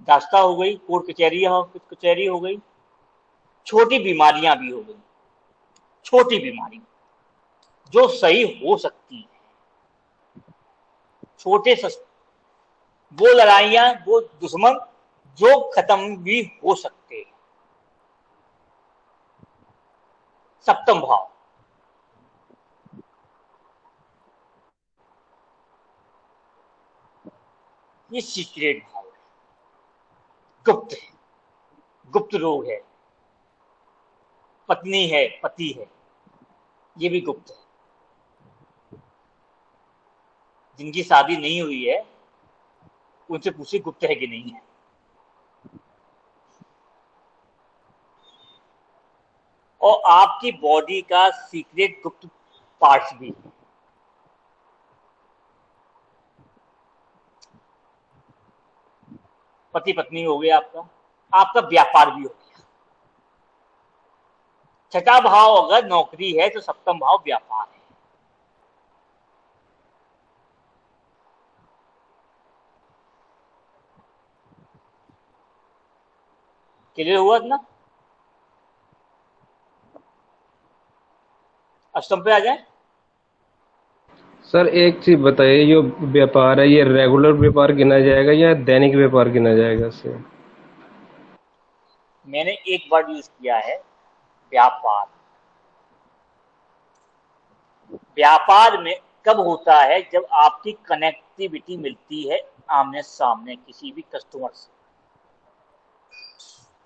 Speaker 1: दास्ता हो गई, कोर्ट कचहरी हो गई, छोटी बीमारियां भी हो गई, छोटी बीमारी जो सही हो सकती है, छोटे वो लड़ाइयां, वो दुश्मन जो खत्म भी हो सकते हैं। सप्तम भाव ये सीक्रेट भाव है, गुप्त है, गुप्त रोग है। पत्नी है, पति है, ये भी गुप्त है। जिनकी शादी नहीं हुई है उनसे पूछिए गुप्त है कि नहीं है। और आपकी बॉडी का सीक्रेट गुप्त पार्ट्स भी है। पति पत्नी हो गया आपका, आपका व्यापार भी हो गया। छठा भाव अगर नौकरी है तो सप्तम भाव व्यापार है। क्लियर हुआ ना। अष्टम पे आ जाए।
Speaker 5: सर एक चीज बताइए, जो व्यापार है ये रेगुलर व्यापार गिना जाएगा या दैनिक व्यापार गिना जाएगा इससे?
Speaker 1: मैंने एक वर्ड यूज किया है, व्यापार। व्यापार में कब होता है, जब आपकी कनेक्टिविटी मिलती है आमने सामने किसी भी कस्टमर से।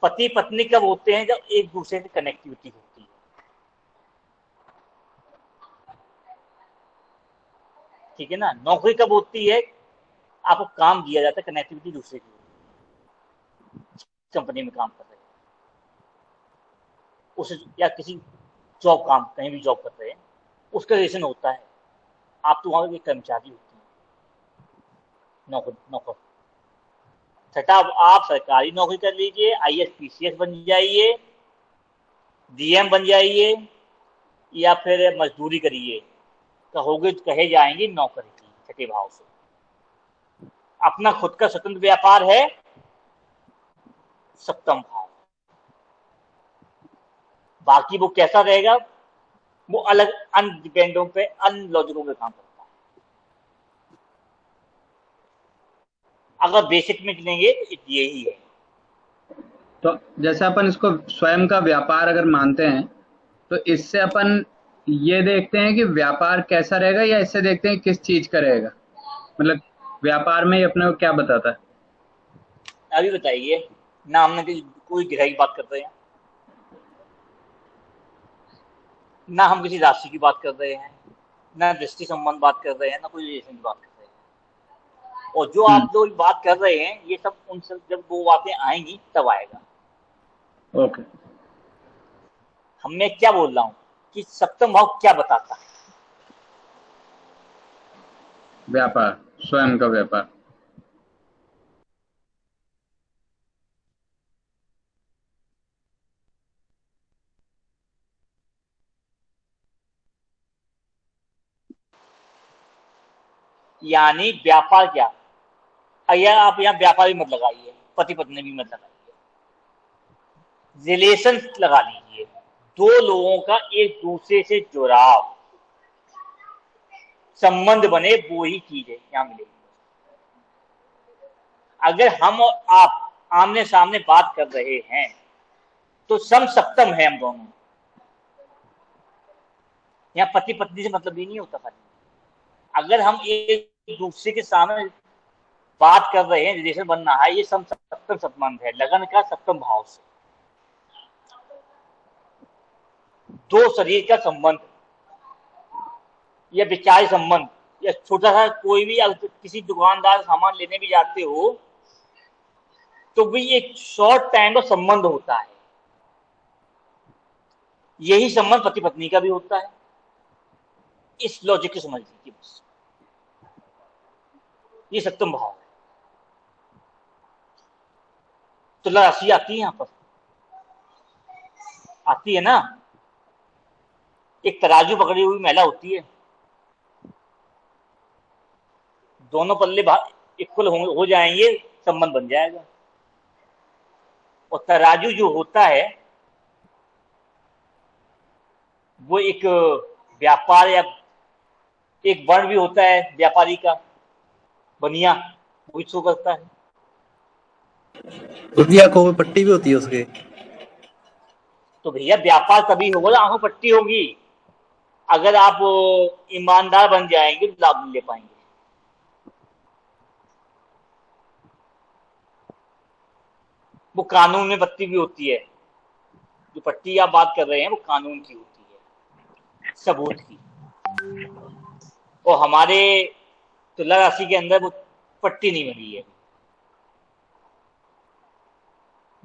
Speaker 1: पति पत्नी कब होते हैं, जब एक दूसरे से कनेक्टिविटी होती है, ठीक है ना। नौकरी कब होती है, आपको काम दिया जाता है, कनेक्टिविटी दूसरे की कंपनी में काम कर रहे हैं उसे, या किसी जॉब काम कहीं भी जॉब कर रहे हैं, उसका रिलेशन होता है। आप तो वहां के कर्मचारी होते हैं, नौकर नौकर। छठा, आप सरकारी नौकरी कर लीजिए, ISPCS बन जाइए, DM बन जाइए, या फिर मजदूरी करिए, कहोगे तो कहे जाएंगे नौकरी की, छठे भाव से। अपना खुद का स्वतंत्र व्यापार है, सप्तम भाव। बाकी वो कैसा रहेगा, वो अलग अनडिपेंडों पे, अनलॉजिकों पे काम करता है। अगर बेसिक में गिनेंगे तो यही है।
Speaker 4: तो जैसे अपन इसको स्वयं का व्यापार अगर मानते हैं, तो इससे अपन ये देखते हैं कि व्यापार कैसा रहेगा, या इससे देखते हैं किस चीज का रहेगा? मतलब व्यापार में ही अपने को क्या बताता है?
Speaker 1: अभी बताइए ना, हमने कोई गहराई बात कर रहे हैं ना, हम किसी राशि की बात कर रहे हैं ना, दृष्टि संबंध बात कर रहे हैं ना, कोई रिलेशन की बात कर रहे हैं। और जो
Speaker 4: हम्म,
Speaker 1: आप लोग बात कर रहे हैं ये सब उन सब जब वो बातें आएंगी तब आएगा।
Speaker 4: ओके।
Speaker 1: मैं क्या बोल रहा हूँ कि सप्तम भाव क्या बताता है।
Speaker 4: व्यापार, स्वयं का व्यापार।
Speaker 1: यानी व्यापार क्या, अगर आप यहाँ व्यापार भी मत लगाइए, पति पत्नी भी मत लगाइए, रिलेशन लगा लीजिए, दो लोगों का एक दूसरे से जुड़ाव, संबंध बने, वो ही चीज है यहाँ मिलेगी। अगर हम और आप आमने सामने बात कर रहे हैं तो सम सप्तम है हम दोनों। यहाँ पति पत्नी से मतलब भी नहीं होता खाली। अगर हम एक दूसरे के सामने बात कर रहे हैं, रिलेशन बन रहा है, ये सम सप्तम संबंध है, लगन का सप्तम भाव से। दो शरीर का संबंध या विचार संबंध, या छोटा सा कोई भी, किसी दुकानदार सामान लेने भी जाते हो तो भी एक शॉर्ट टाइम का संबंध होता है। यही संबंध पति पत्नी का भी होता है। इस लॉजिक को समझ लीजिए बस। ये सप्तम भाव है। तो राशि आती है, यहां पर आती है ना। एक तराजू पकड़ी हुई महिला होती है, दोनों पल्ले इक्वल हो जाएंगे, संबंध बन जाएगा। और तराजू जो होता है वो एक व्यापार या एक वर्ण भी होता है व्यापारी का, बनिया, वो भी शो करता है।
Speaker 6: गुरुजी आंखों में पट्टी भी होती है उसके।
Speaker 1: तो भैया व्यापार तभी होगा ना आंखों पट्टी होगी। अगर आप ईमानदार बन जाएंगे तो लाभ ले पाएंगे। वो कानून में पट्टी भी होती है, जो पट्टी आप बात कर रहे हैं वो कानून की होती है, सबूत की। और हमारे तुला राशि के अंदर वो पट्टी नहीं बनी है।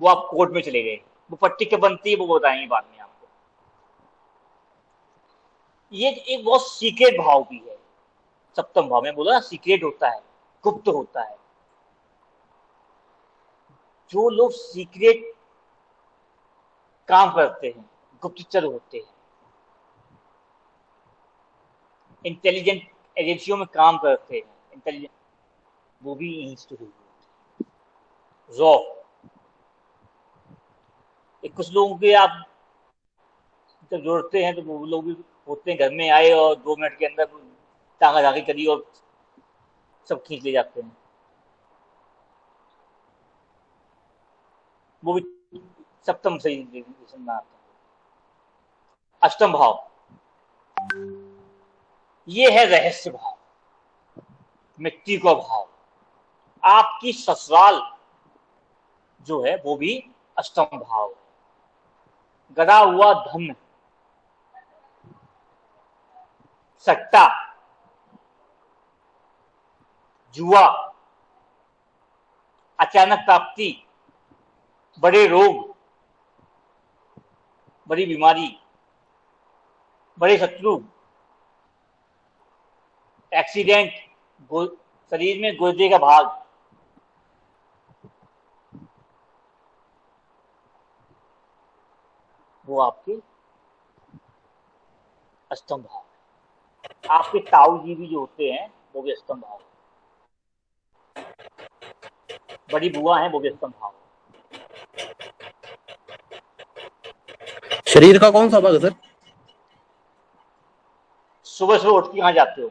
Speaker 1: वो आप कोर्ट में चले गए, वो पट्टी कब बनती है वो बताएंगे बाद में आपको। ये एक बहुत सीक्रेट भाव भी है, सप्तम भाव में बोला सीक्रेट होता है, गुप्त होता है। जो लोग सीक्रेट काम करते हैं, गुप्तचर होते हैं, इंटेलिजेंट एजेंसियों में काम करते हैं, इंटेलिजेंट, वो भी इंस्टीट्यूट रॉ। कुछ लोगों के आप जब जोड़ते हैं तो वो लोग भी होते हैं, घर में आए और 2 मिनट के अंदर टांगा झाकी करी और सब खींच ले जाते हैं। वो भी सप्तम से ही आता है। अष्टम भाव, ये है रहस्य भाव, मिट्टी का भाव। आपकी ससुराल जो है वो भी अष्टम भाव है। गड़ा हुआ धन, सट्टा, जुआ, अचानक प्राप्ति, बड़े रोग, बड़ी बीमारी, बड़े शत्रु, एक्सीडेंट, शरीर में गुर्दे का भाग, वो आपके अष्टम भाव है। आपके ताऊ जी भी जो होते हैं वो भी अष्टम भाव है। बड़ी बुआ है वो भी अष्टम भाव है।
Speaker 6: शरीर का कौन सा भाग है सर?
Speaker 1: सुबह सुबह उठ के कहाँ जाते हो?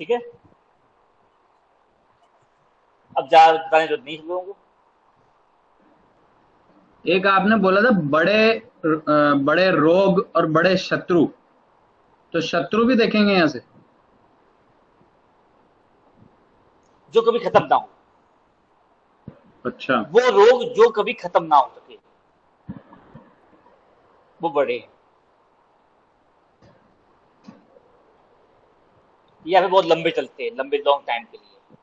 Speaker 1: ठीक है, अब बताने जो नहीं लोगों को।
Speaker 4: एक आपने बोला था बड़े रोग और बड़े शत्रु, तो शत्रु भी देखेंगे यहां से,
Speaker 1: जो कभी खत्म ना हो।
Speaker 4: अच्छा,
Speaker 1: वो रोग जो कभी खत्म ना हो सके वो बड़े हैं, या फिर बहुत लंबे चलते हैं, लंबे लॉन्ग टाइम के लिए,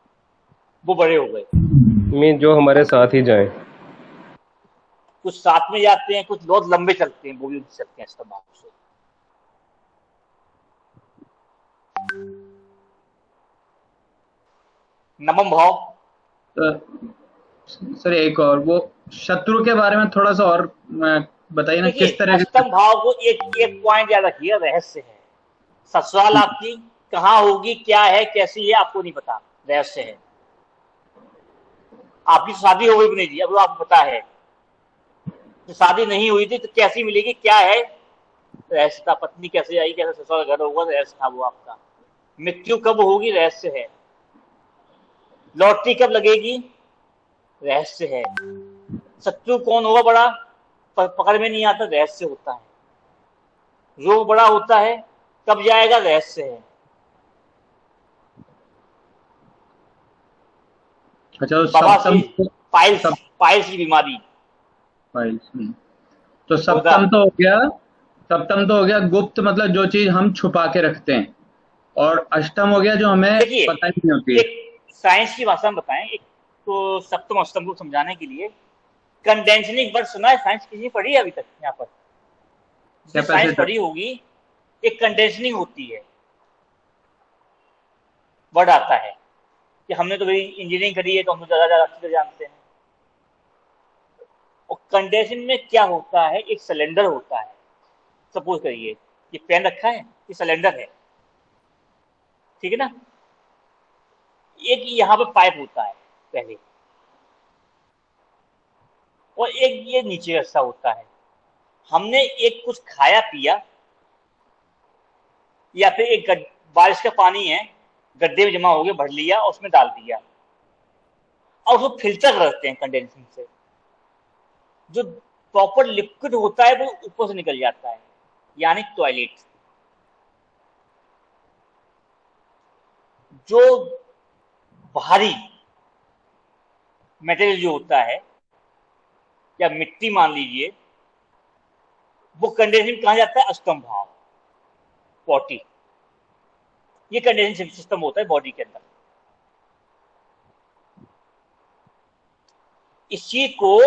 Speaker 1: वो बड़े हो गए।
Speaker 5: में जो हमारे साथ ही जाएं।
Speaker 1: कुछ साथ में जाते हैं, कुछ बहुत लंबे चलते हैं, वो भी चलते हैं इस्तेमाल से। नवम भाव,
Speaker 4: तो सर एक और वो शत्रु के बारे में थोड़ा सा और बताइए ना
Speaker 1: देखिए
Speaker 4: किस तरह
Speaker 1: अष्टम
Speaker 4: के।
Speaker 1: भाव को एक एक पॉइंट याद रखिए, रहस्य है। ससुराल आपकी कहाँ होगी, क्या है, कैसी है, आपको नहीं पता, रहस्य है। आपकी शादी हो गई पुनीत जी, अब वो आपको पता है। तो शादी नहीं हुई थी तो कैसी मिलेगी, क्या है, रहस्य था। पत्नी कैसे आई, कैसे ससुराल घर होगा, रहस्य था वो आपका। मृत्यु कब होगी, रहस्य है। लॉटरी कब लगेगी, रहस्य है। शत्रु कौन होगा बड़ा, पकड़ में नहीं आता, रहस्य होता है। रोग बड़ा होता है, कब जाएगा, रहस्य है।
Speaker 4: अच्छा तो
Speaker 1: बवासीर,
Speaker 4: सप्तम।
Speaker 1: पाइल्स,
Speaker 4: सब
Speaker 1: पाइल्स की बीमारी,
Speaker 4: फाइल्स तो
Speaker 1: गुर्दा।
Speaker 4: सप्तम तो हो गया। सप्तम तो हो गया गुप्त, मतलब जो चीज हम छुपा के रखते हैं। और अष्टम हो गया जो हमें
Speaker 1: देखिए
Speaker 4: पता नहीं होती है।
Speaker 1: एक साइंस की भाषा में बताएं, एक तो सप्तम अष्टम को समझाने के लिए, कंडेंसनिंग वर्ड सुना है, साइंस किसी ने पढ़ी है अभी तक यहाँ पर? जिसने साइंस
Speaker 4: कैपेसिटर।
Speaker 1: पढ़ी होगी, एक कंडेंसनिंग होती है, वर्ड आता है। कि हमने तो भाई इंजीनियरिंग करी है तो हम तो ज्यादा अच्छी तरह जानते हैं। और कंडेंसनिंग में क्या होता है, एक सिलेंडर होता है। सपोज करिए ये पेन रखा है, ये सिलेंडर है, ठीक है ना। एक यहाँ पे पाइप होता है पहले, और एक ये नीचे का हिस्सा होता है। हमने एक कुछ खाया पिया, या फिर एक बारिश का पानी है, गड्ढे में जमा हो गया, भर लिया और उसमें डाल दिया, और उसको फिल्टर करते हैं कंडेंसिंग से। जो प्रॉपर लिक्विड होता है वो ऊपर से निकल जाता है, यानी टॉयलेट। जो भारी मेटेरियल जो होता है, या मिट्टी मान लीजिए, वो कंडेंसिंग कहाँ जाता है, अष्टम भाव, पॉटी। ये कंडेंसिंग सिस्टम होता है बॉडी के अंदर। इसी को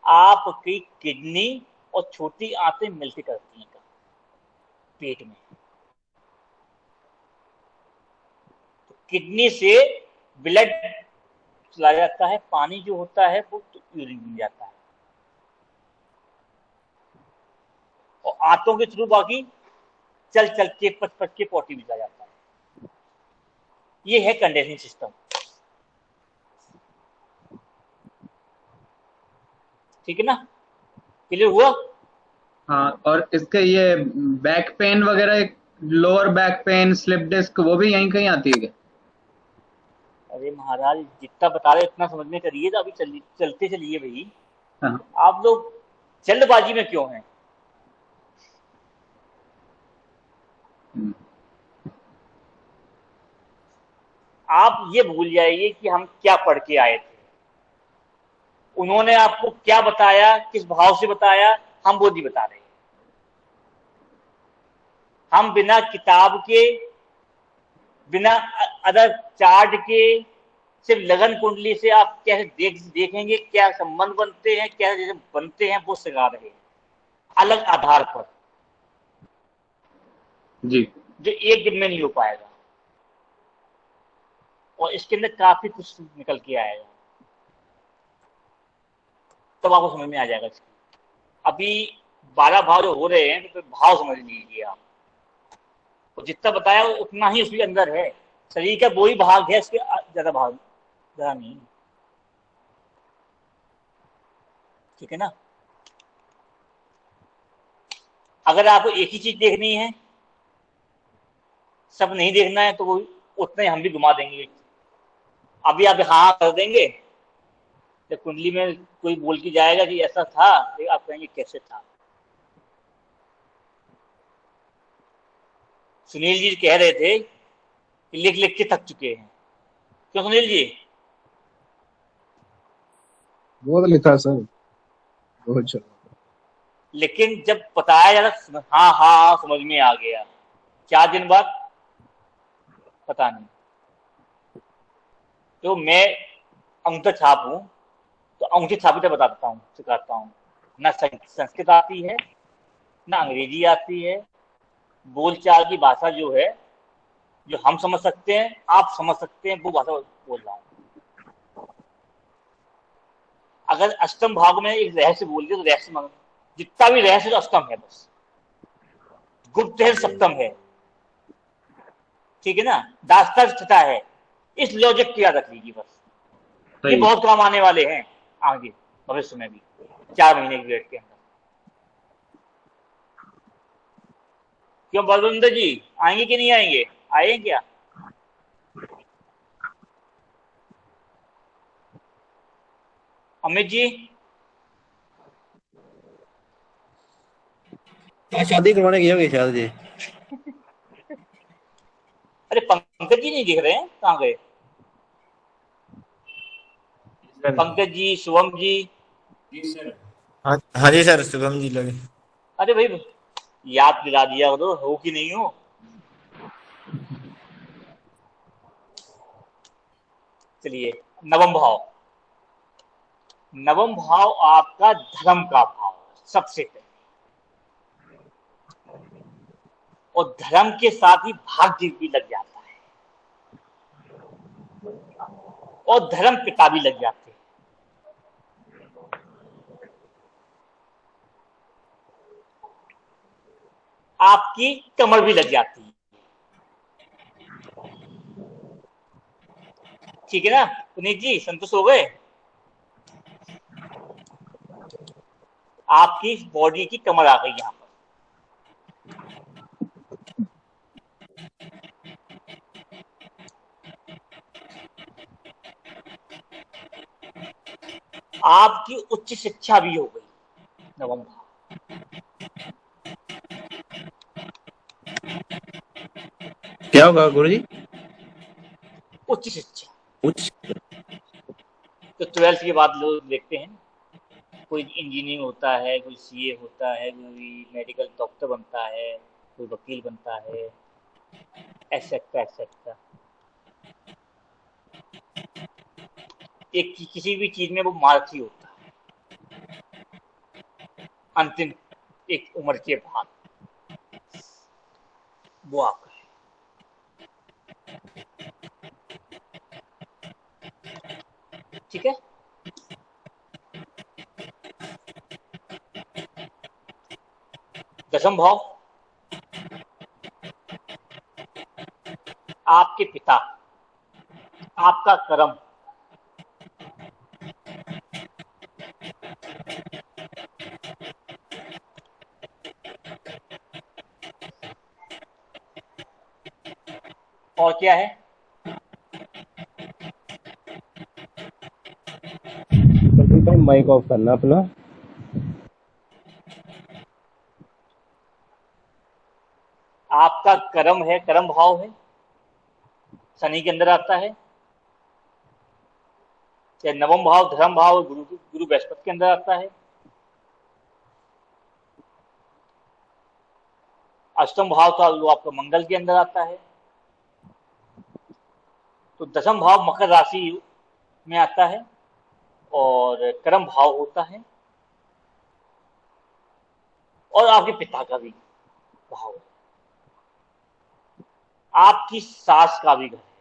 Speaker 1: आपकी किडनी और छोटी आंतें मिलकर करती हैं पेट में। तो किडनी से ब्लड चला जाता है, पानी जो होता है वो तो यूरिन में जाता है, और आंतों के थ्रू बाकी चल चल के पच पच के पॉटी में चला जाता है। ये है कंडेंसिंग सिस्टम, ठीक है ना, क्लियर हुआ?
Speaker 4: हाँ, और इसके ये बैक पेन वगैरह, lower back pain, slip disc, वो भी यहीं कहीं आती है क्या?
Speaker 1: अरे महाराज जितना बता रहे उतना समझ में करिए, तो अभी चलते चलिए भाई।
Speaker 4: हाँ।
Speaker 1: आप लोग जल्दबाजी में क्यों हैं? आप ये भूल जाइए कि हम क्या पढ़ के आए थे, उन्होंने आपको क्या बताया, किस भाव से बताया, हम वो नहीं बता रहे। हम बिना किताब के, बिना अदर चार्ट के, सिर्फ लगन कुंडली से आप कैसे देखेंगे, क्या संबंध बनते हैं, कैसे बनते हैं, वो सिखा रहे हैं अलग आधार पर,
Speaker 4: जी।
Speaker 1: जो एक दिन में नहीं हो पाएगा। और इसके अंदर काफी कुछ निकल के आएगा, तब आपको समझ में आ जाएगा। अभी 12 भाव जो हो रहे हैं तो भाव समझ लीजिए आप, और जितना बताया उतना ही उसके अंदर है। शरीर का वही भाग है, इसके ज्यादा भाग ज्यादा नहीं, ठीक है ना। अगर आपको एक ही चीज देखनी है, सब नहीं देखना है, तो वो उतना ही हम भी घुमा देंगे। अभी आप हाँ कर देंगे, जब कुंडली में कोई बोल के जाएगा कि ऐसा था, तो आप कहेंगे कैसे था। सुनील जी कह रहे थे कि लिख लिख के थक चुके हैं, क्यों सुनील जी?
Speaker 2: बहुत लिखा सर, बहुत चलो।
Speaker 1: लेकिन जब बताया जाता, हाँ हाँ हाँ समझ में आ गया, 4 दिन बाद पता नहीं। तो मैं अंगूठा छाप हूं, तो अंगूठी छाप तो बता देता हूँ, सिखाता हूँ। ना संस्कृत आती है, ना अंग्रेजी आती है, बोलचाल की भाषा जो है, जो हम समझ सकते हैं, आप समझ सकते हैं, वो भाषा बोल रहा हूँ। अगर अष्टम भाव में एक रहस्य बोल दिया तो रहस्य मांग, जितना भी रहस्य तो अष्टम है, बस गुप्त है सप्तम है, ठीक है ना, दास्ता छठा है। इस लॉजिक को याद रख लीजिए बस, ये
Speaker 4: सही।
Speaker 1: बहुत काम आने वाले हैं आगे भविष्य में भी, 4 महीने की वेट के अंदर। क्यों बलविंदर जी आएंगे कि नहीं आएंगे? आए क्या? अमित जी
Speaker 6: शादी करवाने गए होंगे शायद जी।
Speaker 1: अरे पंकज जी नहीं दिख रहे हैं, कहाँ गए पंकज जी, शुभम जी?
Speaker 9: हाँ हाँ जी सर, शुभम जी लगे।
Speaker 1: अरे भाई याद दिला दिया करो, हो कि नहीं हो। चलिए, नवम भाव, नवम भाव आपका धर्म का भाव सबसे पहले, और धर्म के साथ ही भाग्य भी लग जाता है, और धर्म पिता भी लग जाते हैं। आपकी कमर भी लग जाती है, ठीक है ना पुनीत जी, संतुष्ट हो गए? आपकी बॉडी की कमर आ गई यहां पर। आपकी उच्च शिक्षा भी हो गई, नवम भाव।
Speaker 6: क्या होगा गुरुजी?
Speaker 1: उच्च शिक्षा,
Speaker 6: कुछ
Speaker 1: तो 12th के बाद लोग देखते हैं, कोई इंजीनियरिंग होता है, कोई सीए होता है, कोई मेडिकल डॉक्टर बनता है, कोई वकील बनता है, एटसेट्रा एटसेट्रा। एक किसी भी चीज में वो मार्क्स ही होता है अंतिम एक उम्र के बाद, वो आपका है। ठीक है, दसम भाव आपके पिता, आपका कर्म, और क्या है?
Speaker 5: भाई माइक ऑफ करना अपना।
Speaker 1: आपका कर्म है, कर्म भाव है, शनि के अंदर आता है, या नवम भाव धर्म भाव गुरु बृहस्पति के अंदर आता है। अष्टम भाव तो वो आपका मंगल के अंदर आता है। तो दसम भाव मकर राशि में आता है और कर्म भाव होता है, और आपके पिता का भी भाव है, आपकी सास का भी घर है।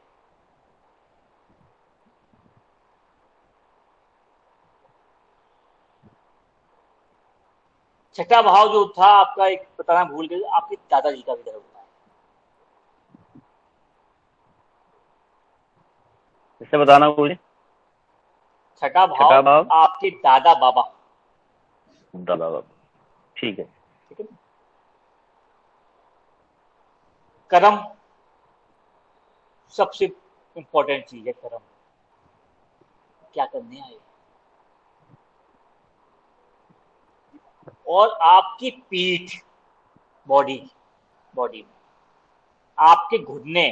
Speaker 1: छठा भाव जो था आपका, एक बताना भूल गए, आपके दादाजी का भी घर होता है।
Speaker 7: इससे बताना मुझे।
Speaker 1: छठा
Speaker 7: छठा
Speaker 1: भाव
Speaker 7: भाव
Speaker 1: आपके दादा बाबा,
Speaker 7: दादा बाबा, ठीक है।
Speaker 1: ठीक है। कर्म सबसे इंपॉर्टेंट चीज है, कर्म क्या करने आए। और आपकी पीठ, बॉडी में आपके घुटने,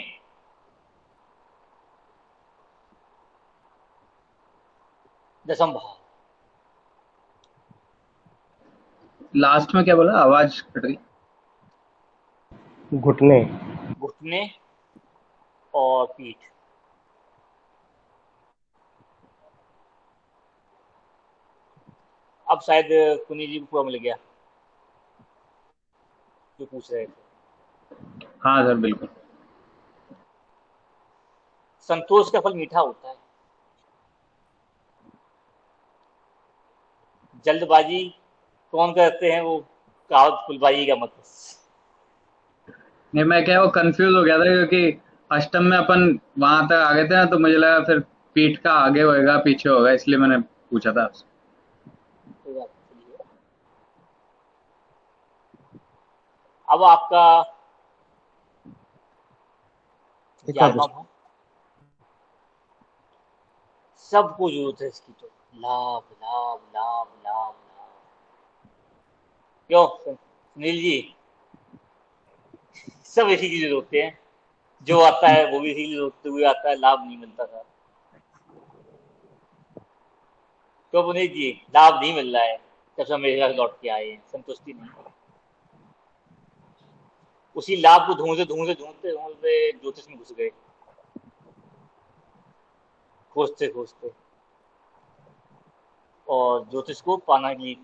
Speaker 1: दसम भाव।
Speaker 4: लास्ट में क्या बोला, आवाज कट रही।
Speaker 5: घुटने
Speaker 1: और पीठ। अब शायद पुनीत जी को पूरा मिल गया जो पूछ रहे थे।
Speaker 4: हाँ सर बिल्कुल।
Speaker 1: संतोष का फल मीठा होता है, जल्दबाजी कौन करते हैं, वो कहावत फुलबाजी का मतलब।
Speaker 4: नहीं, मैं क्या वो कंफ्यूज हो गया था क्योंकि अष्टम में अपन वहां तक आ गए थे ना, तो मुझे लगा फिर पीठ का आगे होएगा पीछे होगा, इसलिए मैंने पूछा था आपसे।
Speaker 1: कोई बात नहीं, चलिए। अब आपका 11वां भाव, सबको जरूरत है इसकी, तो लाभ लाभ लाभ लाभ लाभ। क्यों सुनील जी, सब इसी की जरूरत होते हैं, जो आता है वो भी इसी की जरूरत हुए आता है, लाभ नहीं मिलता था। तो पुनीत जी, लाभ नहीं मिल रहा है, जब से हम मेरे घर लौट के आए हैं, संतुष्टि नहीं। उसी लाभ को ढूंढते ढूंढते ढूंढते ढूंढते ज्योतिष में घुस गए, खोजते खोजते, और ज्योतिष को पाना की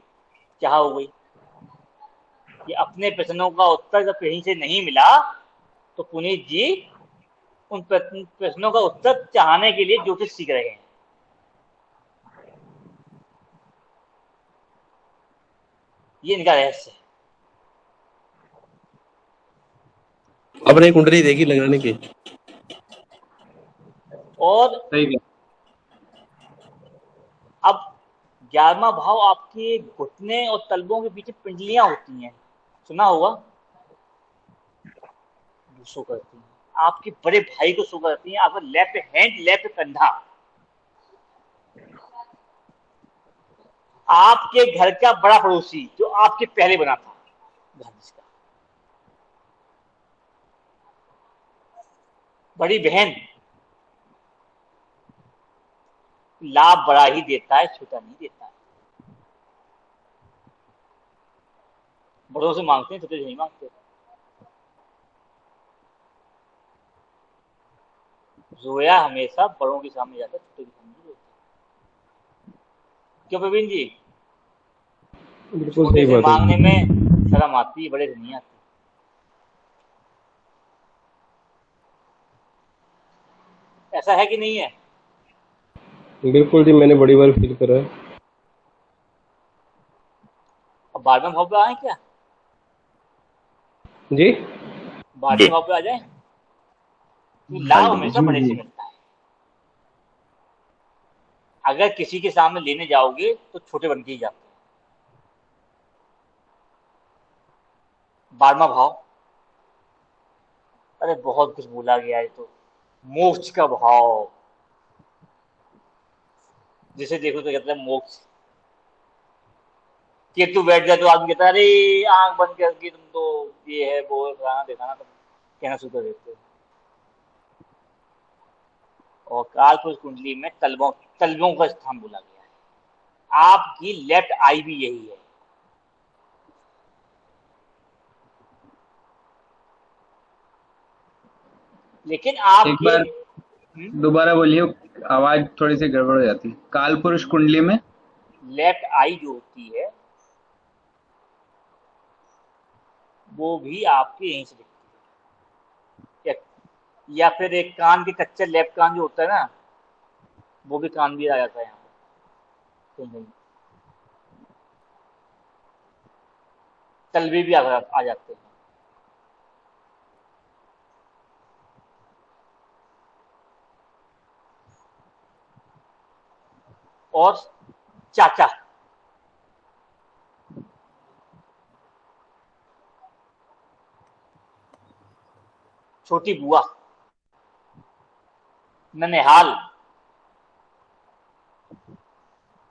Speaker 1: चाह हो गई कि अपने प्रश्नों का उत्तर जब कहीं से नहीं मिला, तो पुनीत जी उन प्रश्नों का उत्तर चाहने के लिए ज्योतिष सीख रहे हैं। ये इनका रहस्य है।
Speaker 6: अपने कुंडली देखी लगाने की।
Speaker 1: और
Speaker 4: सही है।
Speaker 1: अब 11वां भाव आपके घुटने और तलबों के पीछे पिंडलियां होती हैं, सुना होगा, शो करती हैं, आपके बड़े भाई को शो करती हैं, आपका लेफ्ट हैंड लेफ्ट कंधा, आपके घर का बड़ा पड़ोसी जो आपके पहले बना था घर जिसका, बड़ी बहन, लाभ बड़ा ही देता है, छोटा नहीं देता है। बड़ों से मांगते हैं, छोटे से नहीं मांगते। रोया हमेशा बड़ों के सामने जाता है, छोटे के सामने नहीं रोता। क्यों प्रवीण जी?
Speaker 5: बिल्कुल
Speaker 1: छोटे
Speaker 5: सही
Speaker 1: से
Speaker 5: बात है।
Speaker 1: मांगने में शर्म आती है, बड़े से नहीं आती। ऐसा है कि नहीं है?
Speaker 5: बिल्कुल जी, मैंने बड़ी बार फील करा है।
Speaker 1: अब 12वें भाव पे आए क्या?
Speaker 5: जी
Speaker 1: 12वें भाव पे आ जाए। तो लाभ हमेशा बड़े से मिलता है। अगर किसी के सामने लेने जाओगे तो छोटे बन के ही जाते हैं। 12वां भाव, अरे बहुत कुछ बोला गया है, तो मोक्ष का भाव, जिसे देखो तो कहता है मोक्ष। केतु बैठ जाए तो आदमी कहता है अरे आंख बंद करके तुम तो ये है वो है फलाना दिखाना, तुम कहना शुरू कर देते हो। और कालपुरुष कुंडली में तलबों का स्थान बोला गया है। आपकी लेफ्ट आई भी यही है। लेकिन
Speaker 4: एक
Speaker 1: आपके
Speaker 4: बार दोबारा बोलिए, आवाज थोड़ी सी गड़बड़ हो जाती है। काल पुरुष कुंडली में
Speaker 1: लेफ्ट आई जो होती है वो भी आपके यहीं से दिखती है, या फिर एक कान के कच्चे लेफ्ट कान जो होता है ना, वो भी कान भी आ जाता है यहाँ पे कहीं। तलवे भी आ जाते हैं। और चाचा, छोटी बुआ, ननिहाल,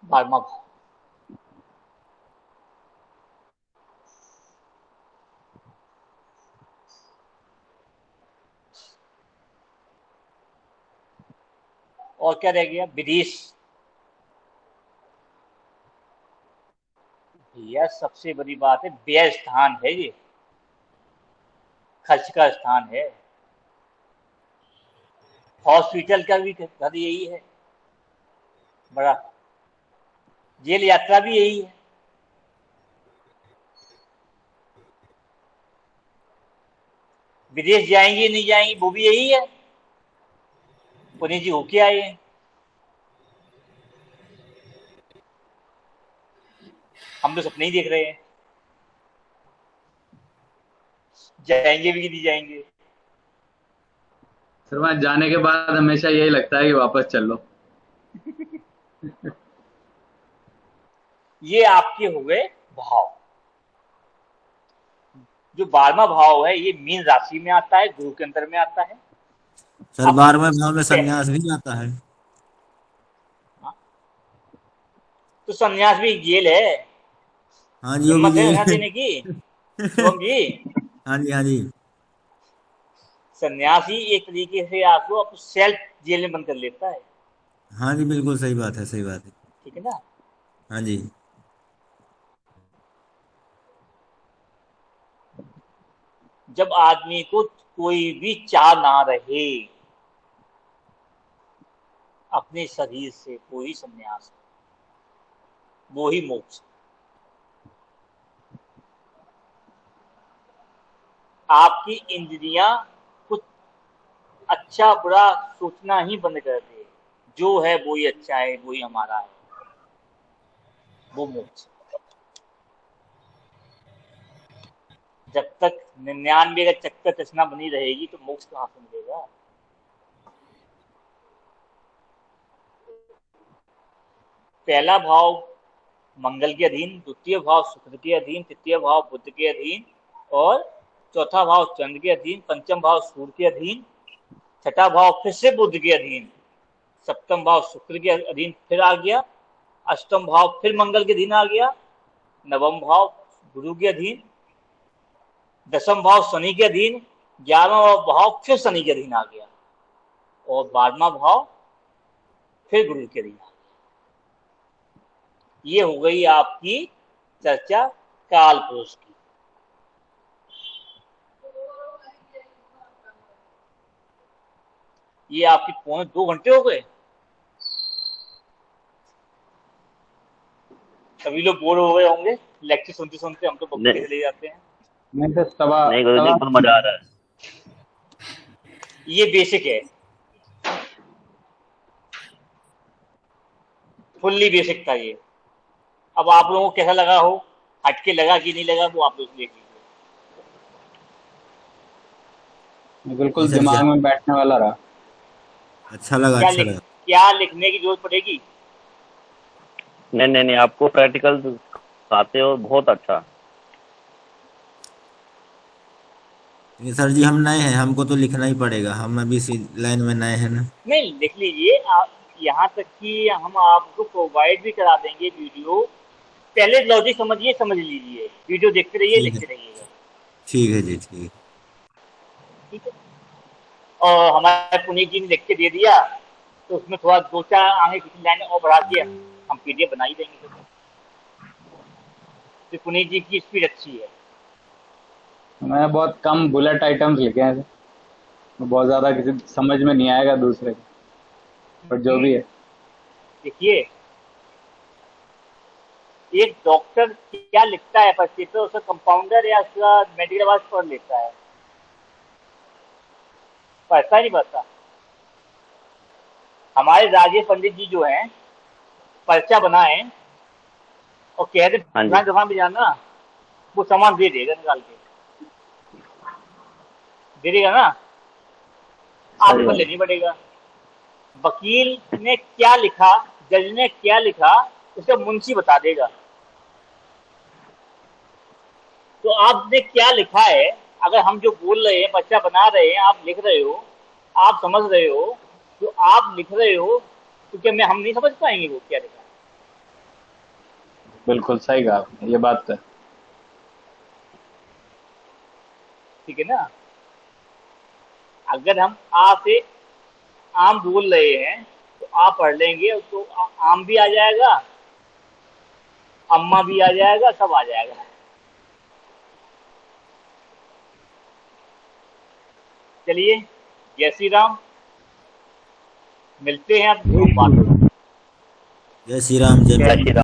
Speaker 1: 12वां भाव। और क्या रह गया? विदेश। भैया सबसे बड़ी बात है, व्यय स्थान है ये, खर्च का स्थान है। हॉस्पिटल का भी घर यही है बड़ा, जेल यात्रा भी यही है। विदेश जाएंगे नहीं जाएंगे वो भी यही है। पुनीत जी होके आए हैं। हम तो सपने ही देख रहे हैं, जाएंगे भी कि नहीं जाएंगे।
Speaker 4: सर वहां जाने के बाद हमेशा यही लगता है कि वापस चल लो।
Speaker 1: ये आपके हो गए भाव। जो 12वां भाव है ये मीन राशि में आता है, गुरु के अंदर में आता है।
Speaker 9: सर 12वें भाव में संन्यास भी आता है।
Speaker 1: तो संन्यास भी जेल है,
Speaker 9: हाँ जी, वो
Speaker 1: हिम्मत
Speaker 9: भी
Speaker 1: है
Speaker 9: जेल
Speaker 1: यहाँ
Speaker 9: है।
Speaker 1: देने की शुभम जी।
Speaker 9: हाँ जी, हाँ जी।
Speaker 1: सन्यासी एक तरीके से आपको सेल्फ जेल में बंद कर लेता है,
Speaker 9: हाँ जी, बिल्कुल सही बात है, सही बात है।
Speaker 1: ठीक है ना।
Speaker 9: हाँ जी।
Speaker 1: जब आदमी को कोई भी चाह ना रहे अपने शरीर से, कोई संन्यास, वो ही मोक्ष। आपकी इंद्रियां कुछ अच्छा बुरा सोचना ही बंद कर दे, जो है वो ही अच्छा है, वो ही हमारा है, वो मोक्ष। जब तक 99 का चक्कर तृष्णा बनी रहेगी तो मोक्ष कहां से मिलेगा। पहला भाव मंगल के अधीन, द्वितीय भाव शुक्र के अधीन, तृतीय भाव बुध के अधीन, और चौथा भाव चंद्र के अधीन, पंचम भाव सूर्य के अधीन, छठा भाव फिर से बुध के अधीन, सप्तम भाव शुक्र के अधीन फिर आ गया, अष्टम भाव फिर मंगल के अधीन आ गया, नवम भाव गुरु के अधीन, दसम भाव शनि के अधीन, 11वां भाव फिर शनि के अधीन आ गया, और 12वां भाव फिर गुरु के अधीन आ गया। ये हो गई आपकी चर्चा काल पुरुष की। ये आपकी 2 घंटे हो गए। सभी लोग बोर हो गए होंगे लेक्चर सुनते सुनते, हम तो बकते चले जाते हैं।
Speaker 4: नहीं सर, सवा
Speaker 7: नहीं गुरु जी, बहुत मजा आ रहा है।
Speaker 1: ये बेसिक है, फुल्ली बेसिक था ये। अब आप लोगों को कैसा लगा हो, हटके लगा कि नहीं लगा, वो आप लोग देख लीजिए।
Speaker 4: बिल्कुल
Speaker 9: सर,
Speaker 4: दिमाग में बैठने वाला रहा।
Speaker 9: अच्छा लगा, अच्छा लगा।
Speaker 1: क्या लिखने की जरूरत पड़ेगी?
Speaker 7: नहीं नहीं नहीं, आपको प्रैक्टिकल आते हो, बहुत अच्छा।
Speaker 9: ये सर जी हम नए हैं, हमको तो लिखना ही पड़ेगा, हम अभी इसी लाइन में नए हैं ना।
Speaker 1: नहीं, लिख लीजिए आप, यहाँ तक कि हम आपको प्रोवाइड भी करा देंगे वीडियो। पहले लॉजिक समझिए, समझ लीजिए, वीडियो देखते रहिए,
Speaker 9: ठीक है,
Speaker 1: लिखते रहिएगा,
Speaker 9: ठीक है जी, ठीक है।
Speaker 1: ठीक है। और हमारे पुनीत जी ने लिख के दे दिया, तो उसमें थोड़ा 2-4 आगे किसी लाइन और बढ़ा के हम पीडीएफ बना ही देंगे। तो पुनीत जी की स्पीड अच्छी है।
Speaker 4: मैंने बहुत कम बुलेट आइटम्स लिखे हैं, बहुत ज्यादा किसी समझ में नहीं आएगा दूसरे को, पर जो भी है।
Speaker 1: देखिए, एक डॉक्टर क्या लिखता है पर्चे पे, उसका कंपाउंडर या उसका मेडिकल आवाज पढ़ लेता है, पढ़ता नहीं पढ़ता। हमारे राजेश पंडित जी जो हैं, पर्चा बनाए और कह दे
Speaker 7: हाँ जी।
Speaker 1: दुकान पे जाना, वो सामान दे देगा निकाल के, दे देगा ना, आपको लेनी पड़ेगा। वकील ने क्या लिखा, जज ने क्या लिखा, उसका मुंशी बता देगा। तो आपने क्या लिखा है, अगर हम जो बोल रहे हैं, पर्चा बना रहे हैं, आप लिख रहे हो, आप समझ रहे हो, तो आप लिख रहे हो, तो क्या हम नहीं समझ पाएंगे वो क्या लिखा है?
Speaker 4: बिल्कुल सही कहा आपने, ये बात तो है।
Speaker 1: ठीक है ना। अगर हम आ से आम बोल रहे हैं तो आप पढ़ लेंगे तो आम भी आ जाएगा, अम्मा भी आ जाएगा, सब आ जाएगा। चलिए, जय श्री राम, मिलते हैं अब बात।
Speaker 9: जय श्री राम, जय
Speaker 7: जय श्री राम।